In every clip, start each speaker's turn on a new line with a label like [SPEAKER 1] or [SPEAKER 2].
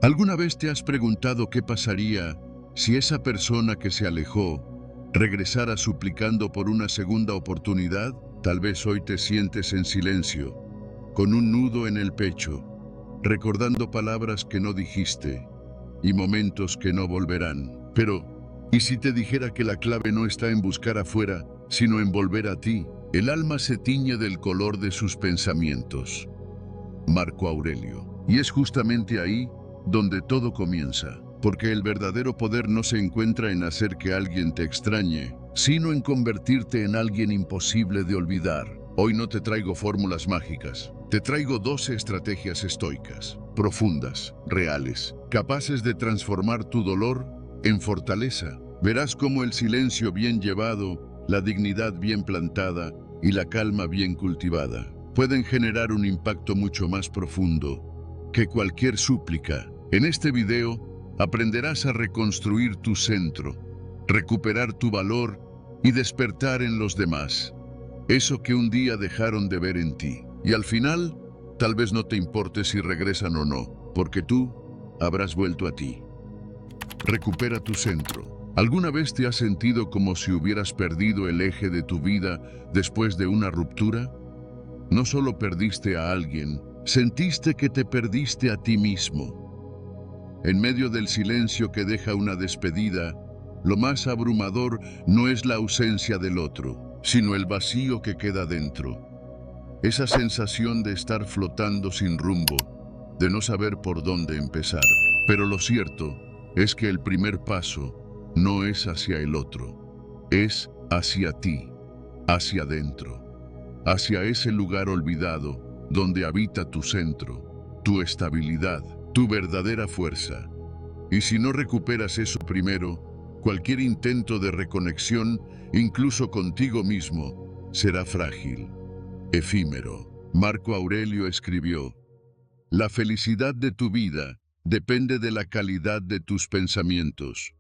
[SPEAKER 1] ¿Alguna vez te has preguntado qué pasaría si esa persona que se alejó regresara suplicando por una segunda oportunidad? Tal vez hoy te sientes en silencio, con un nudo en el pecho, recordando palabras que no dijiste y momentos que no volverán. Pero, ¿y si te dijera que la clave no está en buscar afuera, sino en volver a ti? El alma se tiñe del color de sus pensamientos. Marco Aurelio. Y es justamente ahí donde todo comienza, porque el verdadero poder no se encuentra en hacer que alguien te extrañe, sino en convertirte en alguien imposible de olvidar. Hoy no te traigo fórmulas mágicas, te traigo 12 estrategias estoicas, profundas, reales, capaces de transformar tu dolor en fortaleza. Verás cómo el silencio bien llevado, la dignidad bien plantada y la calma bien cultivada pueden generar un impacto mucho más profundo que cualquier súplica. En este video aprenderás a reconstruir tu centro, recuperar tu valor y despertar en los demás eso que un día dejaron de ver en ti. Y al final, tal vez no te importe si regresan o no, porque tú habrás vuelto a ti. Recupera tu centro. ¿Alguna vez te has sentido como si hubieras perdido el eje de tu vida después de una ruptura? No solo perdiste a alguien, sentiste que te perdiste a ti mismo. En medio del silencio que deja una despedida, lo más abrumador no es la ausencia del otro, sino el vacío que queda dentro. Esa sensación de estar flotando sin rumbo, de no saber por dónde empezar. Pero lo cierto es que el primer paso no es hacia el otro, es hacia ti, hacia adentro, hacia ese lugar olvidado donde habita tu centro, tu estabilidad, tu verdadera fuerza. Y si no recuperas eso primero, cualquier intento de reconexión, incluso contigo mismo, será frágil, efímero. Marco Aurelio escribió: la felicidad de tu vida depende de la calidad de tus pensamientos,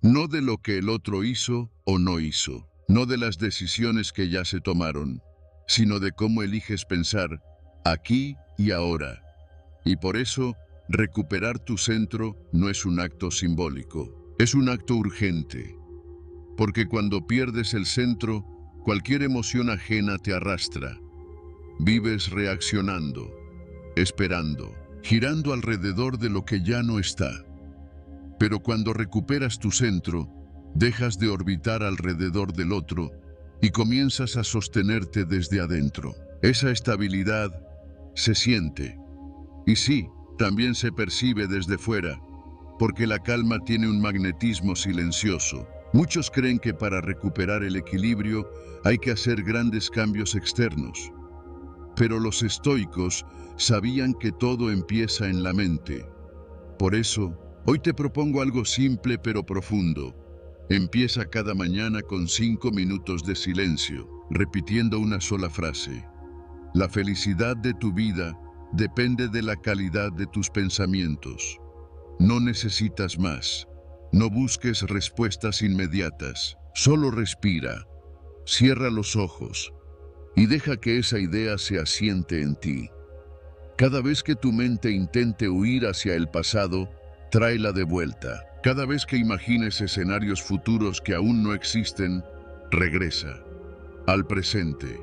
[SPEAKER 1] no de lo que el otro hizo o no hizo, no de las decisiones que ya se tomaron, sino de cómo eliges pensar aquí y ahora. Y por eso, recuperar tu centro no es un acto simbólico, es un acto urgente. Porque cuando pierdes el centro, cualquier emoción ajena te arrastra. Vives reaccionando, esperando, girando alrededor de lo que ya no está. Pero cuando recuperas tu centro, dejas de orbitar alrededor del otro y comienzas a sostenerte desde adentro. Esa estabilidad se siente. Y sí, también se percibe desde fuera, porque la calma tiene un magnetismo silencioso. Muchos creen que para recuperar el equilibrio hay que hacer grandes cambios externos. Pero los estoicos sabían que todo empieza en la mente. Por eso, hoy te propongo algo simple pero profundo. Empieza cada mañana con 5 minutos de silencio, repitiendo una sola frase. La felicidad de tu vida depende de la calidad de tus pensamientos. No necesitas más. No busques respuestas inmediatas. Solo respira. Cierra los ojos y deja que esa idea se asiente en ti. Cada vez que tu mente intente huir hacia el pasado, tráela de vuelta. Cada vez que imagines escenarios futuros que aún no existen, regresa al presente,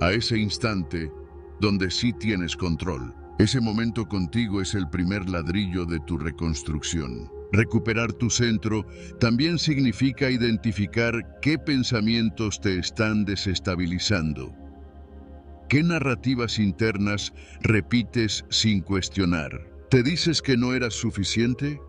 [SPEAKER 1] a ese instante donde sí tienes control. Ese momento contigo es el primer ladrillo de tu reconstrucción. Recuperar tu centro también significa identificar qué pensamientos te están desestabilizando. ¿Qué narrativas internas repites sin cuestionar? ¿Te dices que no eras suficiente?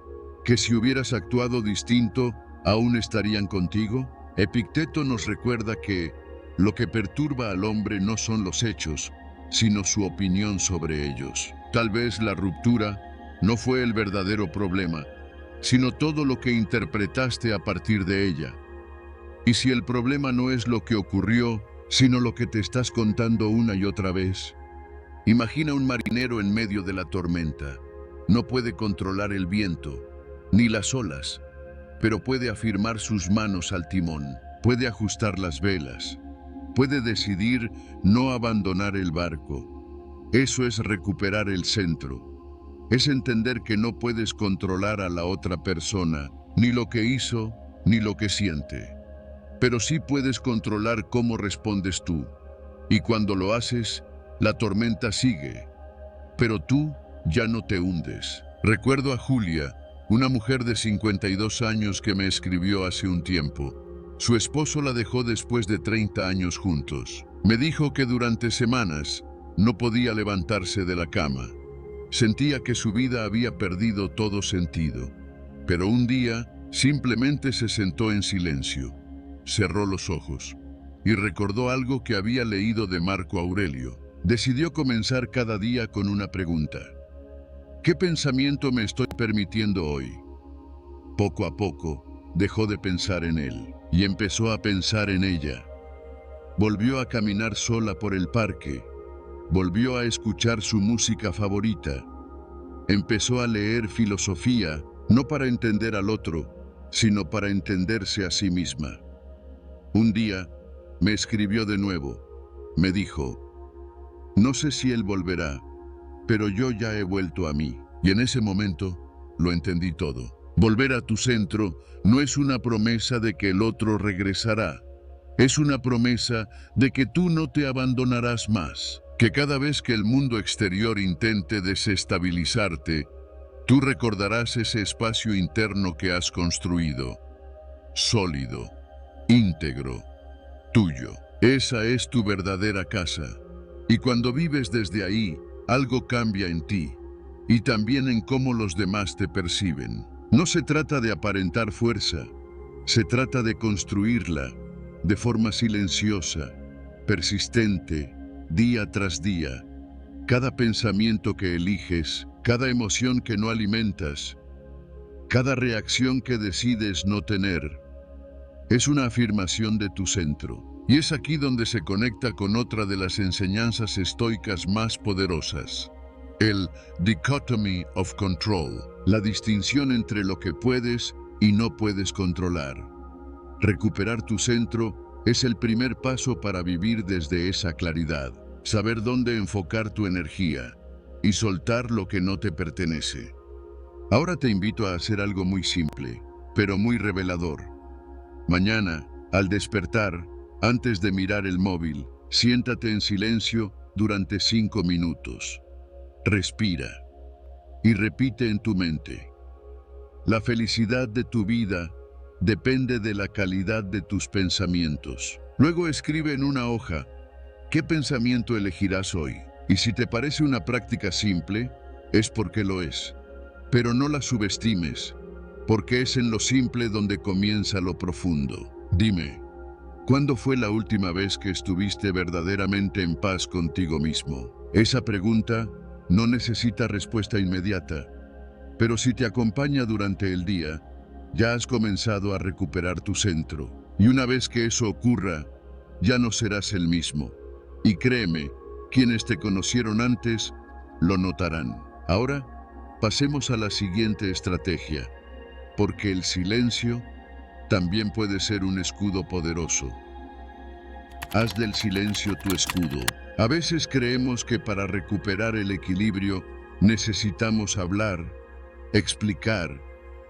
[SPEAKER 1] ¿Que si hubieras actuado distinto, aún estarían contigo? Epicteto nos recuerda que lo que perturba al hombre no son los hechos, sino su opinión sobre ellos. Tal vez la ruptura no fue el verdadero problema, sino todo lo que interpretaste a partir de ella. Y si el problema no es lo que ocurrió, sino lo que te estás contando una y otra vez. Imagina un marinero en medio de la tormenta. No puede controlar el viento, ni las olas, pero puede afirmar sus manos al timón, puede ajustar las velas, puede decidir no abandonar el barco. Eso es recuperar el centro. Es entender que no puedes controlar a la otra persona, ni lo que hizo, ni lo que siente. Pero sí puedes controlar cómo respondes tú. Y cuando lo haces, la tormenta sigue. Pero tú ya no te hundes. Recuerdo a Julia, una mujer de 52 años que me escribió hace un tiempo. Su esposo la dejó después de 30 años juntos. Me dijo que durante semanas no podía levantarse de la cama. Sentía que su vida había perdido todo sentido. Pero un día simplemente se sentó en silencio, cerró los ojos y recordó algo que había leído de Marco Aurelio. Decidió comenzar cada día con una pregunta. ¿Qué pensamiento me estoy permitiendo hoy? Poco a poco dejó de pensar en él y empezó a pensar en ella. Volvió a caminar sola por el parque. Volvió a escuchar su música favorita. Empezó a leer filosofía, no para entender al otro, sino para entenderse a sí misma. Un día, me escribió de nuevo. Me dijo, no sé si él volverá, pero yo ya he vuelto a mí. Y en ese momento, lo entendí todo. Volver a tu centro no es una promesa de que el otro regresará. Es una promesa de que tú no te abandonarás más. Que cada vez que el mundo exterior intente desestabilizarte, tú recordarás ese espacio interno que has construido. Sólido, íntegro, tuyo. Esa es tu verdadera casa. Y cuando vives desde ahí, algo cambia en ti. Y también en cómo los demás te perciben. No se trata de aparentar fuerza. Se trata de construirla de forma silenciosa, persistente, día tras día. Cada pensamiento que eliges, cada emoción que no alimentas, cada reacción que decides no tener, es una afirmación de tu centro. Y es aquí donde se conecta con otra de las enseñanzas estoicas más poderosas. El dichotomy of control, la distinción entre lo que puedes y no puedes controlar. Recuperar tu centro es el primer paso para vivir desde esa claridad, saber dónde enfocar tu energía y soltar lo que no te pertenece. Ahora te invito a hacer algo muy simple, pero muy revelador. Mañana, al despertar, antes de mirar el móvil, siéntate en silencio durante 5 minutos. Respira y repite en tu mente. La felicidad de tu vida depende de la calidad de tus pensamientos. Luego escribe en una hoja, ¿qué pensamiento elegirás hoy? Y si te parece una práctica simple, es porque lo es. Pero no la subestimes, porque es en lo simple donde comienza lo profundo. Dime, ¿cuándo fue la última vez que estuviste verdaderamente en paz contigo mismo? Esa pregunta no necesita respuesta inmediata, pero si te acompaña durante el día, ya has comenzado a recuperar tu centro. Y una vez que eso ocurra, ya no serás el mismo. Y créeme, quienes te conocieron antes, lo notarán. Ahora, pasemos a la siguiente estrategia, porque el silencio también puede ser un escudo poderoso. Haz del silencio tu escudo. A veces creemos que para recuperar el equilibrio necesitamos hablar, explicar,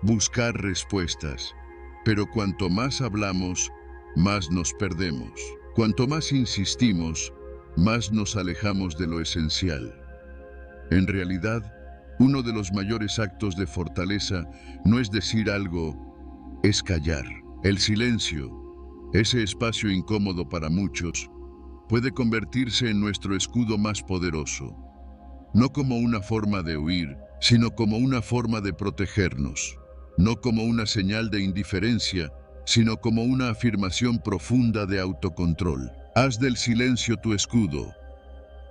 [SPEAKER 1] buscar respuestas. Pero cuanto más hablamos, más nos perdemos. Cuanto más insistimos, más nos alejamos de lo esencial. En realidad, uno de los mayores actos de fortaleza no es decir algo, es callar. El silencio, ese espacio incómodo para muchos, puede convertirse en nuestro escudo más poderoso. No como una forma de huir, sino como una forma de protegernos. No como una señal de indiferencia, sino como una afirmación profunda de autocontrol. Haz del silencio tu escudo,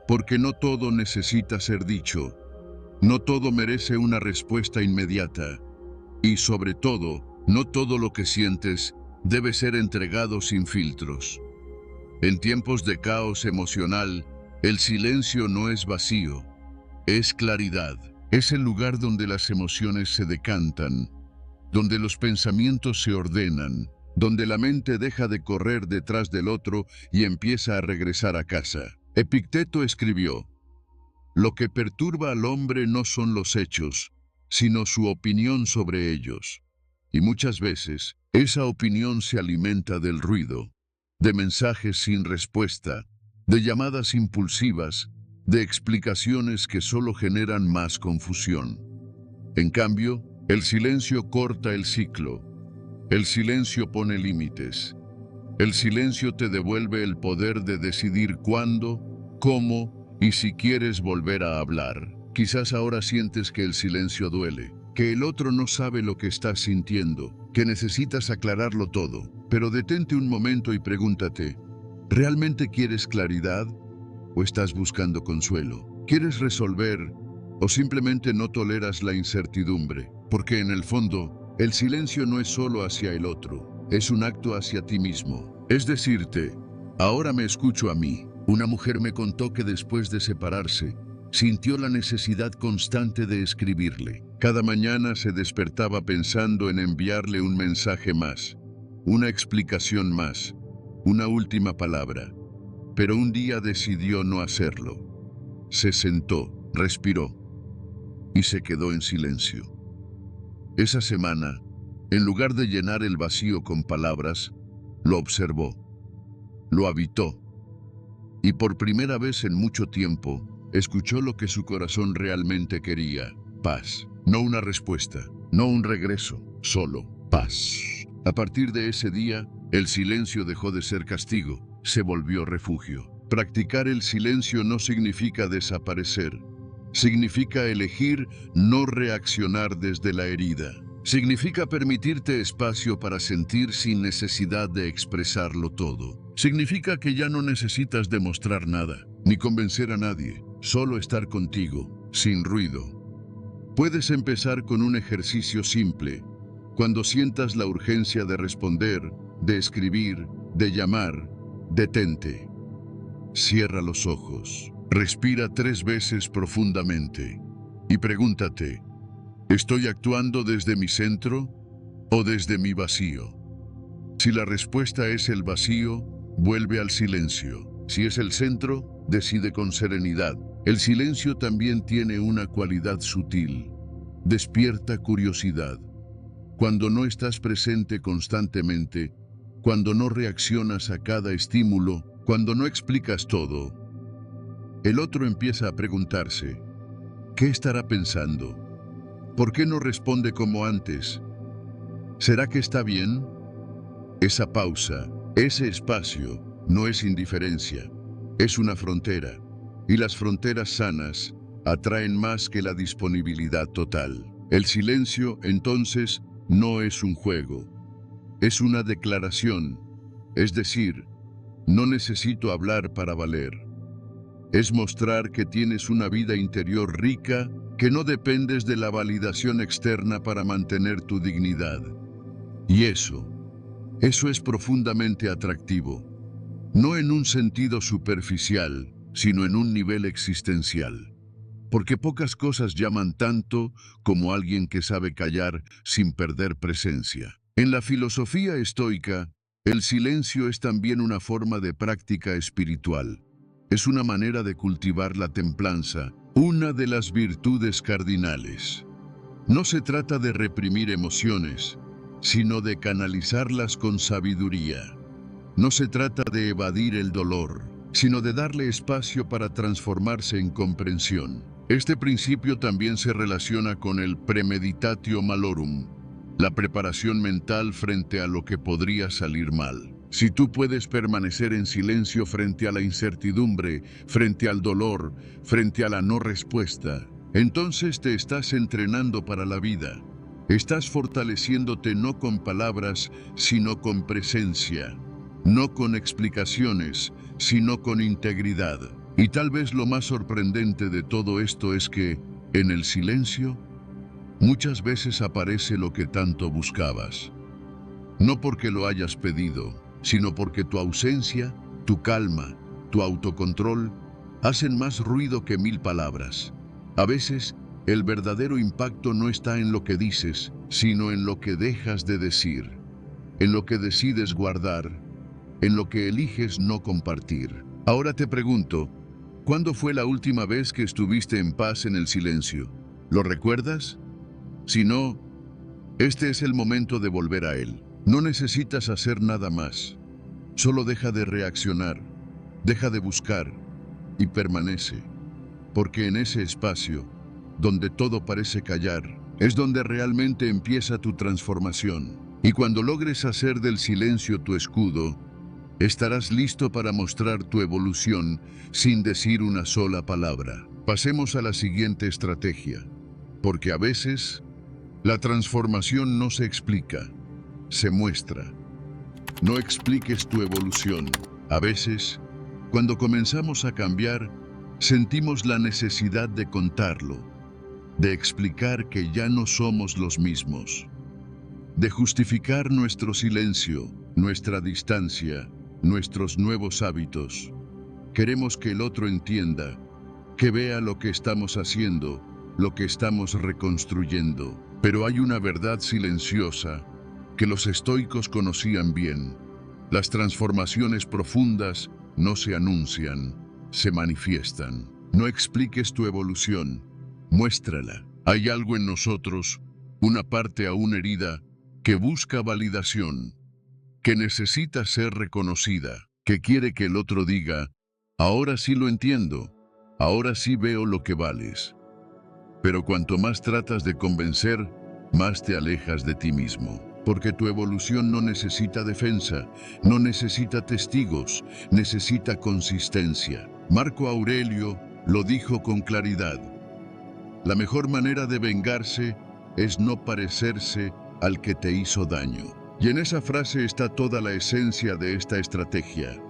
[SPEAKER 1] porque no todo necesita ser dicho, no todo merece una respuesta inmediata, y sobre todo, no todo lo que sientes debe ser entregado sin filtros. En tiempos de caos emocional, el silencio no es vacío, es claridad. Es el lugar donde las emociones se decantan, donde los pensamientos se ordenan, donde la mente deja de correr detrás del otro y empieza a regresar a casa. Epicteto escribió, Lo que perturba al hombre no son los hechos, sino su opinión sobre ellos. Y muchas veces, esa opinión se alimenta del ruido, de mensajes sin respuesta, de llamadas impulsivas, de explicaciones que solo generan más confusión. En cambio, el silencio corta el ciclo. El silencio pone límites. El silencio te devuelve el poder de decidir cuándo, cómo y si quieres volver a hablar. Quizás ahora sientes que el silencio duele, que el otro no sabe lo que estás sintiendo, que necesitas aclararlo todo. Pero detente un momento y pregúntate, ¿realmente quieres claridad o estás buscando consuelo? ¿Quieres resolver o simplemente no toleras la incertidumbre? Porque en el fondo, el silencio no es solo hacia el otro, es un acto hacia ti mismo. Es decirte, ahora me escucho a mí. Una mujer me contó que después de separarse, sintió la necesidad constante de escribirle. Cada mañana se despertaba pensando en enviarle un mensaje más, una explicación más, una última palabra. Pero un día decidió no hacerlo. Se sentó, respiró y se quedó en silencio. Esa semana, en lugar de llenar el vacío con palabras, lo observó, lo habitó y por primera vez en mucho tiempo, escuchó lo que su corazón realmente quería: paz. No una respuesta, no un regreso, solo paz. A partir de ese día, el silencio dejó de ser castigo, se volvió refugio. Practicar el silencio no significa desaparecer. Significa elegir no reaccionar desde la herida. Significa permitirte espacio para sentir sin necesidad de expresarlo todo. Significa que ya no necesitas demostrar nada, ni convencer a nadie, solo estar contigo, sin ruido. Puedes empezar con un ejercicio simple. Cuando sientas la urgencia de responder, de escribir, de llamar, detente. Cierra los ojos. Respira 3 veces profundamente y pregúntate, ¿estoy actuando desde mi centro o desde mi vacío? Si la respuesta es el vacío, vuelve al silencio. Si es el centro, decide con serenidad. El silencio también tiene una cualidad sutil. Despierta curiosidad. Cuando no estás presente constantemente, cuando no reaccionas a cada estímulo, cuando no explicas todo, el otro empieza a preguntarse, ¿qué estará pensando? ¿Por qué no responde como antes? ¿Será que está bien? Esa pausa, ese espacio, no es indiferencia, es una frontera. Y las fronteras sanas atraen más que la disponibilidad total. El silencio, entonces, no es un juego, es una declaración. Es decir, no necesito hablar para valer. Es mostrar que tienes una vida interior rica, que no dependes de la validación externa para mantener tu dignidad. Y eso es profundamente atractivo, no en un sentido superficial, sino en un nivel existencial. Porque pocas cosas llaman tanto como alguien que sabe callar sin perder presencia. En la filosofía estoica, el silencio es también una forma de práctica espiritual. Es una manera de cultivar la templanza, una de las virtudes cardinales. No se trata de reprimir emociones, sino de canalizarlas con sabiduría. No se trata de evadir el dolor, sino de darle espacio para transformarse en comprensión. Este principio también se relaciona con el premeditatio malorum, la preparación mental frente a lo que podría salir mal. Si tú puedes permanecer en silencio frente a la incertidumbre, frente al dolor, frente a la no respuesta, entonces te estás entrenando para la vida. Estás fortaleciéndote no con palabras, sino con presencia. No con explicaciones, sino con integridad. Y tal vez lo más sorprendente de todo esto es que, en el silencio, muchas veces aparece lo que tanto buscabas. No porque lo hayas pedido, sino porque tu ausencia, tu calma, tu autocontrol, hacen más ruido que 1000 palabras. A veces, el verdadero impacto no está en lo que dices, sino en lo que dejas de decir, en lo que decides guardar, en lo que eliges no compartir. Ahora te pregunto, ¿Cuándo fue la última vez que estuviste en paz en el silencio? ¿Lo recuerdas? Si no, este es el momento de volver a él. No necesitas hacer nada más. Solo deja de reaccionar, deja de buscar y permanece. Porque en ese espacio, donde todo parece callar, es donde realmente empieza tu transformación. Y cuando logres hacer del silencio tu escudo, estarás listo para mostrar tu evolución sin decir una sola palabra. Pasemos a la siguiente estrategia, porque a veces la transformación no se explica, se muestra. No expliques tu evolución. A veces, cuando comenzamos a cambiar, sentimos la necesidad de contarlo, de explicar que ya no somos los mismos, de justificar nuestro silencio, nuestra distancia, nuestros nuevos hábitos. Queremos que el otro entienda, que vea lo que estamos haciendo, lo que estamos reconstruyendo. Pero hay una verdad silenciosa que los estoicos conocían bien. Las transformaciones profundas no se anuncian, se manifiestan. No expliques tu evolución, muéstrala. Hay algo en nosotros, una parte aún herida, que busca validación, que necesita ser reconocida, que quiere que el otro diga, ahora sí lo entiendo, ahora sí veo lo que vales. Pero cuanto más tratas de convencer, más te alejas de ti mismo. Porque tu evolución no necesita defensa, no necesita testigos, necesita consistencia. Marco Aurelio lo dijo con claridad. La mejor manera de vengarse es no parecerse al que te hizo daño. Y en esa frase está toda la esencia de esta estrategia.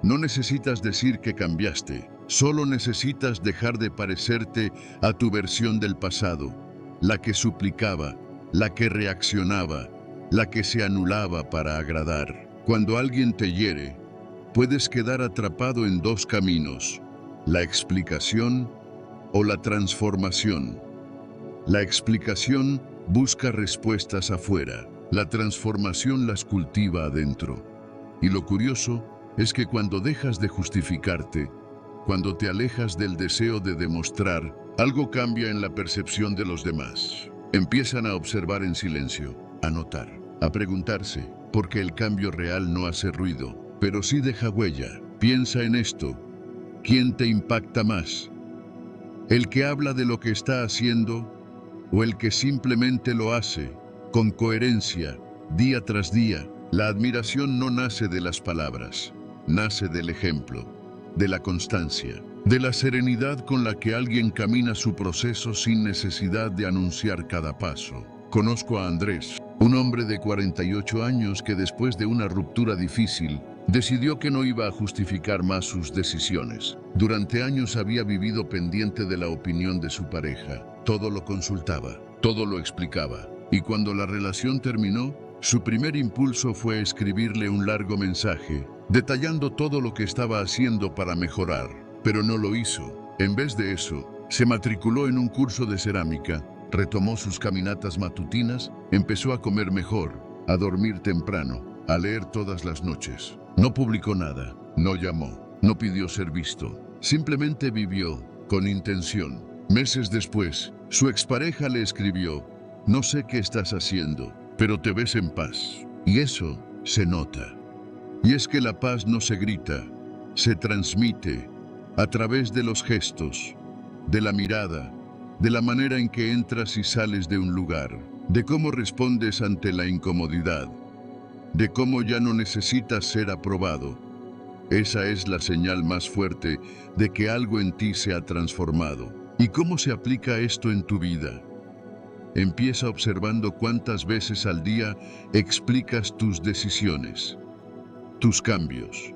[SPEAKER 1] No necesitas decir que cambiaste, solo necesitas dejar de parecerte a tu versión del pasado, la que suplicaba, la que reaccionaba, la que se anulaba para agradar. Cuando alguien te hiere, puedes quedar atrapado en dos caminos, la explicación o la transformación. La explicación busca respuestas afuera, la transformación las cultiva adentro. Y lo curioso es que cuando dejas de justificarte, cuando te alejas del deseo de demostrar, algo cambia en la percepción de los demás. Empiezan a observar en silencio, a notar, a preguntarse, porque el cambio real no hace ruido, pero sí deja huella. Piensa en esto. ¿Quién te impacta más? ¿El que habla de lo que está haciendo o el que simplemente lo hace, con coherencia, día tras día? La admiración no nace de las palabras, nace del ejemplo, de la constancia, de la serenidad con la que alguien camina su proceso sin necesidad de anunciar cada paso. Conozco a Andrés, un hombre de 48 años que después de una ruptura difícil, decidió que no iba a justificar más sus decisiones. Durante años había vivido pendiente de la opinión de su pareja. Todo lo consultaba, todo lo explicaba. Y cuando la relación terminó, su primer impulso fue escribirle un largo mensaje, detallando todo lo que estaba haciendo para mejorar. Pero no lo hizo. En vez de eso, se matriculó en un curso de cerámica, retomó sus caminatas matutinas, empezó a comer mejor, a dormir temprano, a leer todas las noches. No publicó nada, no llamó, no pidió ser visto. Simplemente vivió, con intención. Meses después, su expareja le escribió, no sé qué estás haciendo, pero te ves en paz. Y eso se nota. Y es que la paz no se grita, se transmite a través de los gestos, de la mirada, de la manera en que entras y sales de un lugar, de cómo respondes ante la incomodidad, de cómo ya no necesitas ser aprobado. Esa es la señal más fuerte de que algo en ti se ha transformado. ¿Y cómo se aplica esto en tu vida? Empieza observando cuántas veces al día explicas tus decisiones, tus cambios,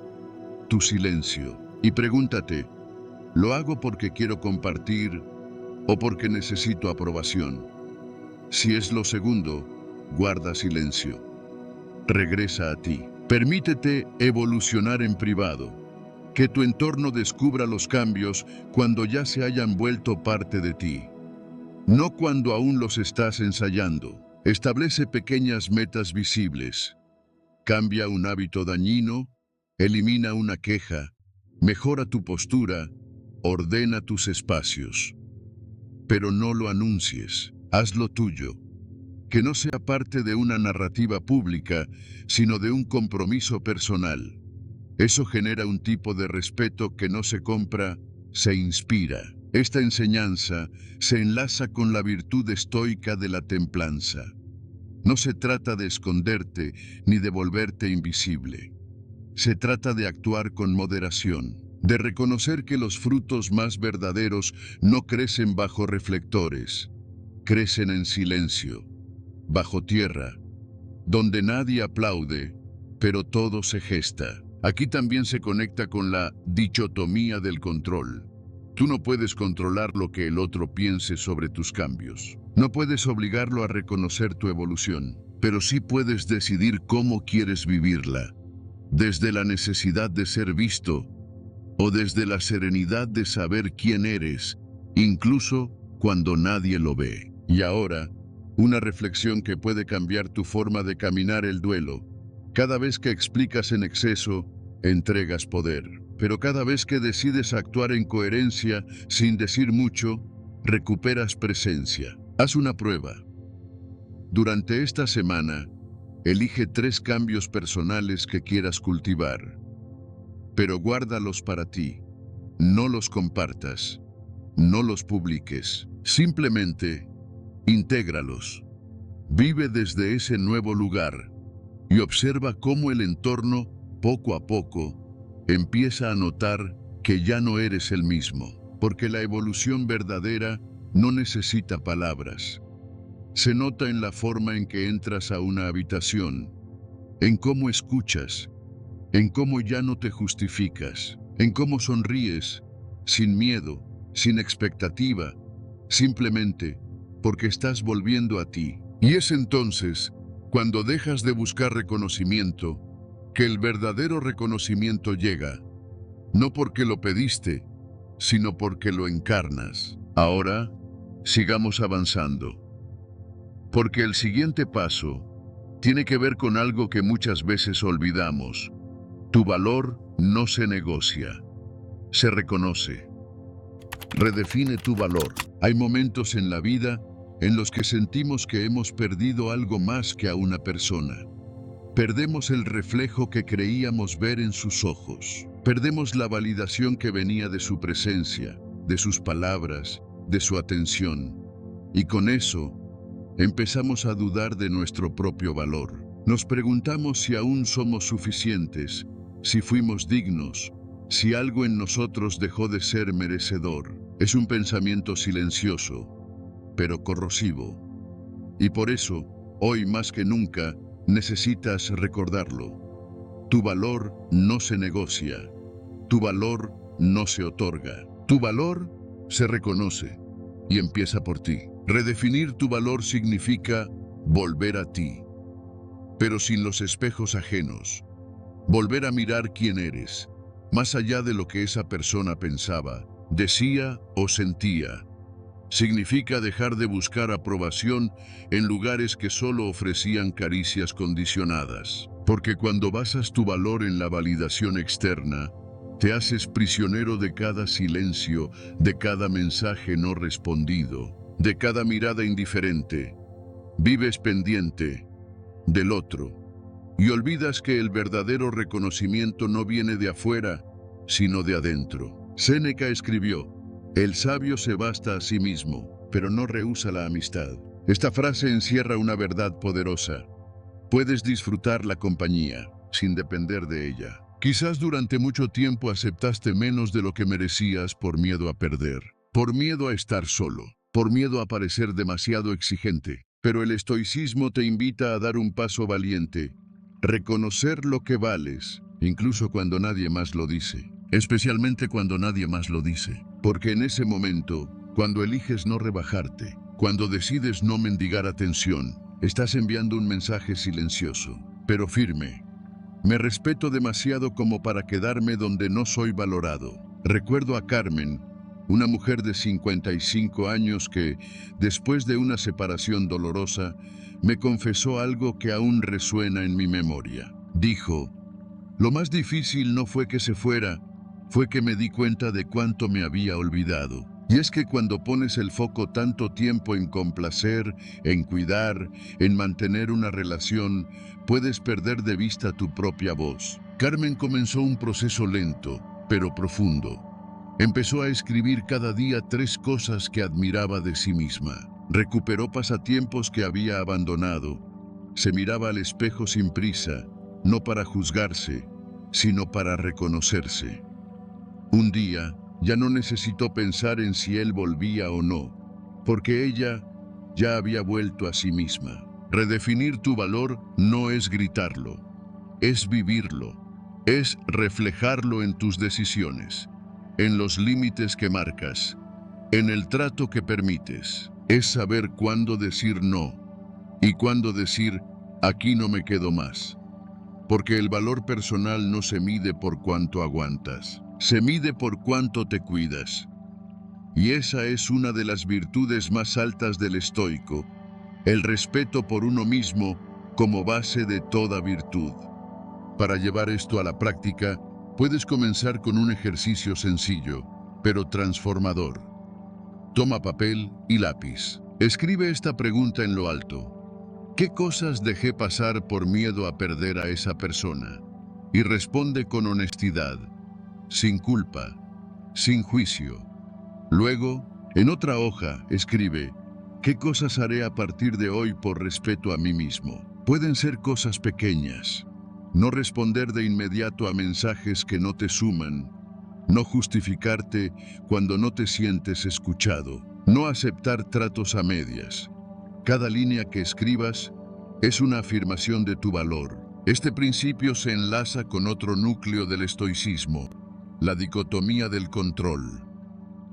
[SPEAKER 1] tu silencio. Y pregúntate, ¿lo hago porque quiero compartir o porque necesito aprobación? Si es lo segundo, guarda silencio. Regresa a ti. Permítete evolucionar en privado. Que tu entorno descubra los cambios cuando ya se hayan vuelto parte de ti. No cuando aún los estás ensayando. Establece pequeñas metas visibles. Cambia un hábito dañino, elimina una queja, mejora tu postura ordena tus espacios. Pero no lo anuncies, hazlo tuyo. Que no sea parte de una narrativa pública, sino de un compromiso personal. Eso genera un tipo de respeto que no se compra, se inspira. Esta enseñanza se enlaza con la virtud estoica de la templanza. No se trata de esconderte ni de volverte invisible. Se trata de actuar con moderación, de reconocer que los frutos más verdaderos no crecen bajo reflectores, crecen en silencio, bajo tierra, donde nadie aplaude, pero todo se gesta. Aquí también se conecta con la dicotomía del control. Tú no puedes controlar lo que el otro piense sobre tus cambios. No puedes obligarlo a reconocer tu evolución, pero sí puedes decidir cómo quieres vivirla. Desde la necesidad de ser visto o desde la serenidad de saber quién eres, incluso cuando nadie lo ve. Y ahora, una reflexión que puede cambiar tu forma de caminar el duelo. Cada vez que explicas en exceso, entregas poder. Pero cada vez que decides actuar en coherencia, sin decir mucho, recuperas presencia. Haz una prueba. Durante esta semana, elige 3 cambios personales que quieras cultivar. Pero guárdalos para ti. No los compartas. No los publiques. Simplemente, intégralos. Vive desde ese nuevo lugar y observa cómo el entorno, poco a poco, empieza a notar que ya no eres el mismo, porque la evolución verdadera no necesita palabras. Se nota en la forma en que entras a una habitación, en cómo escuchas, en cómo ya no te justificas, en cómo sonríes, sin miedo, sin expectativa, simplemente porque estás volviendo a ti. Y es entonces, cuando dejas de buscar reconocimiento, que el verdadero reconocimiento llega, no porque lo pediste, sino porque lo encarnas. Ahora, sigamos avanzando. Porque el siguiente paso tiene que ver con algo que muchas veces olvidamos. Tu valor no se negocia, se reconoce. Redefine tu valor. Hay momentos en la vida en los que sentimos que hemos perdido algo más que a una persona. Perdemos el reflejo que creíamos ver en sus ojos. Perdemos la validación que venía de su presencia, de sus palabras, de su atención. Y con eso, empezamos a dudar de nuestro propio valor. Nos preguntamos si aún somos suficientes, si fuimos dignos, si algo en nosotros dejó de ser merecedor. Es un pensamiento silencioso, pero corrosivo. Y por eso, hoy más que nunca, necesitas recordarlo. Tu valor no se negocia. Tu valor no se otorga. Tu valor se reconoce y empieza por ti. Redefinir tu valor significa volver a ti, pero sin los espejos ajenos. Volver a mirar quién eres, más allá de lo que esa persona pensaba, decía o sentía. Significa dejar de buscar aprobación en lugares que solo ofrecían caricias condicionadas. Porque cuando basas tu valor en la validación externa, te haces prisionero de cada silencio, de cada mensaje no respondido, de cada mirada indiferente. Vives pendiente del otro y olvidas que el verdadero reconocimiento no viene de afuera, sino de adentro. Séneca escribió: el sabio se basta a sí mismo, pero no rehúsa la amistad. Esta frase encierra una verdad poderosa. Puedes disfrutar la compañía, sin depender de ella. Quizás durante mucho tiempo aceptaste menos de lo que merecías por miedo a perder, por miedo a estar solo, por miedo a parecer demasiado exigente. Pero el estoicismo te invita a dar un paso valiente, reconocer lo que vales, incluso cuando nadie más lo dice. Especialmente cuando nadie más lo dice. Porque en ese momento, cuando eliges no rebajarte, cuando decides no mendigar atención, estás enviando un mensaje silencioso, pero firme. Me respeto demasiado como para quedarme donde no soy valorado. Recuerdo a Carmen, una mujer de 55 años que, después de una separación dolorosa, me confesó algo que aún resuena en mi memoria. Dijo: lo más difícil no fue que se fuera, fue que me di cuenta de cuánto me había olvidado. Y es que cuando pones el foco tanto tiempo en complacer, en cuidar, en mantener una relación, puedes perder de vista tu propia voz. Carmen comenzó un proceso lento, pero profundo. Empezó a escribir cada día 3 cosas que admiraba de sí misma. Recuperó pasatiempos que había abandonado. Se miraba al espejo sin prisa, no para juzgarse, sino para reconocerse. Un día, ya no necesitó pensar en si él volvía o no, porque ella ya había vuelto a sí misma. Redefinir tu valor no es gritarlo, es vivirlo, es reflejarlo en tus decisiones, en los límites que marcas, en el trato que permites. Es saber cuándo decir no y cuándo decir aquí no me quedo más. Porque el valor personal no se mide por cuánto aguantas, se mide por cuánto te cuidas. Y esa es una de las virtudes más altas del estoico, el respeto por uno mismo como base de toda virtud. Para llevar esto a la práctica, puedes comenzar con un ejercicio sencillo, pero transformador. Toma papel y lápiz. Escribe esta pregunta en lo alto. ¿Qué cosas dejé pasar por miedo a perder a esa persona? Y responde con honestidad, sin culpa, sin juicio. Luego, en otra hoja, escribe, ¿qué cosas haré a partir de hoy por respeto a mí mismo? Pueden ser cosas pequeñas. No responder de inmediato a mensajes que no te suman. No justificarte cuando no te sientes escuchado. No aceptar tratos a medias. Cada línea que escribas es una afirmación de tu valor. Este principio se enlaza con otro núcleo del estoicismo, la dicotomía del control.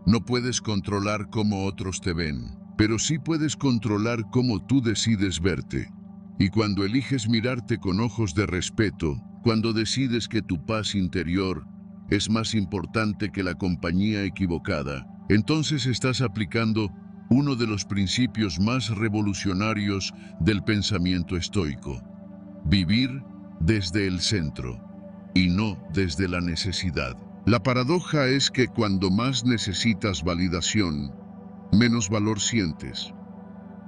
[SPEAKER 1] No puedes controlar cómo otros te ven, pero sí puedes controlar cómo tú decides verte. Y cuando eliges mirarte con ojos de respeto, cuando decides que tu paz interior es más importante que la compañía equivocada, entonces estás aplicando uno de los principios más revolucionarios del pensamiento estoico. Vivir desde el centro y no desde la necesidad. La paradoja es que cuando más necesitas validación, menos valor sientes.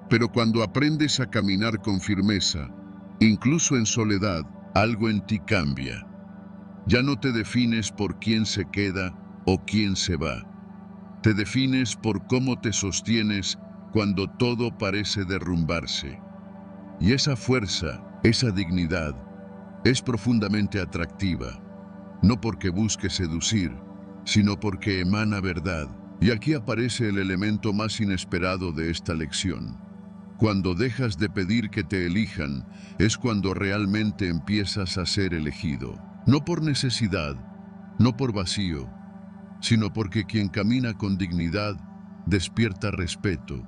[SPEAKER 1] Pero cuando aprendes a caminar con firmeza, incluso en soledad, algo en ti cambia. Ya no te defines por quién se queda o quién se va. Te defines por cómo te sostienes cuando todo parece derrumbarse. Y esa fuerza, esa dignidad, es profundamente atractiva. No porque busque seducir, sino porque emana verdad. Y aquí aparece el elemento más inesperado de esta lección. Cuando dejas de pedir que te elijan, es cuando realmente empiezas a ser elegido. No por necesidad, no por vacío, sino porque quien camina con dignidad despierta respeto.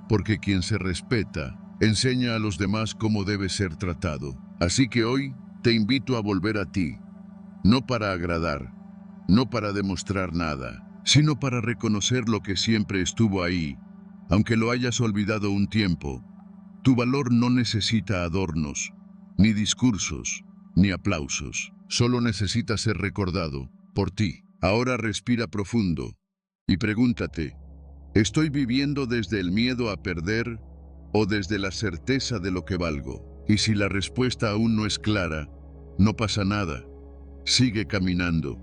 [SPEAKER 1] Porque quien se respeta enseña a los demás cómo debe ser tratado. Así que hoy te invito a volver a ti. No para agradar, no para demostrar nada, sino para reconocer lo que siempre estuvo ahí, aunque lo hayas olvidado un tiempo. Tu valor no necesita adornos, ni discursos, ni aplausos. Solo necesita ser recordado por ti. Ahora respira profundo y pregúntate, ¿estoy viviendo desde el miedo a perder o desde la certeza de lo que valgo? Y si la respuesta aún no es clara, no pasa nada. Sigue caminando,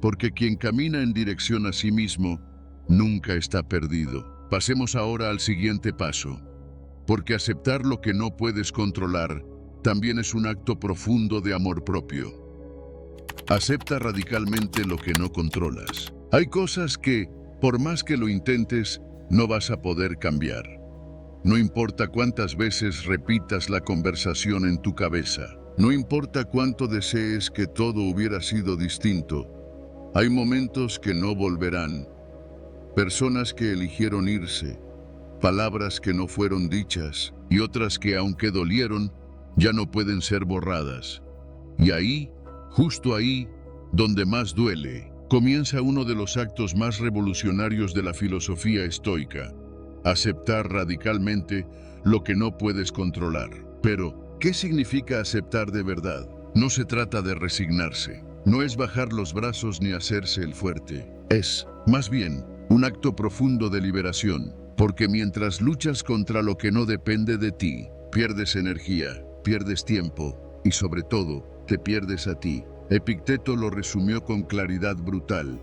[SPEAKER 1] porque quien camina en dirección a sí mismo nunca está perdido. Pasemos ahora al siguiente paso, porque aceptar lo que no puedes controlar también es un acto profundo de amor propio. Acepta radicalmente lo que no controlas. Hay cosas que, por más que lo intentes, no vas a poder cambiar. No importa cuántas veces repitas la conversación en tu cabeza. No importa cuánto desees que todo hubiera sido distinto. Hay momentos que no volverán. Personas que eligieron irse. Palabras que no fueron dichas y otras que, aunque dolieron, ya no pueden ser borradas. Y ahí, justo ahí, donde más duele, comienza uno de los actos más revolucionarios de la filosofía estoica: aceptar radicalmente lo que no puedes controlar. Pero, ¿qué significa aceptar de verdad? No se trata de resignarse. no es bajar los brazos ni hacerse el fuerte. Es, más bien, un acto profundo de liberación, porque mientras luchas contra lo que no depende de ti, pierdes energía, pierdes tiempo y sobre todo, te pierdes a ti. Epicteto lo resumió con claridad brutal.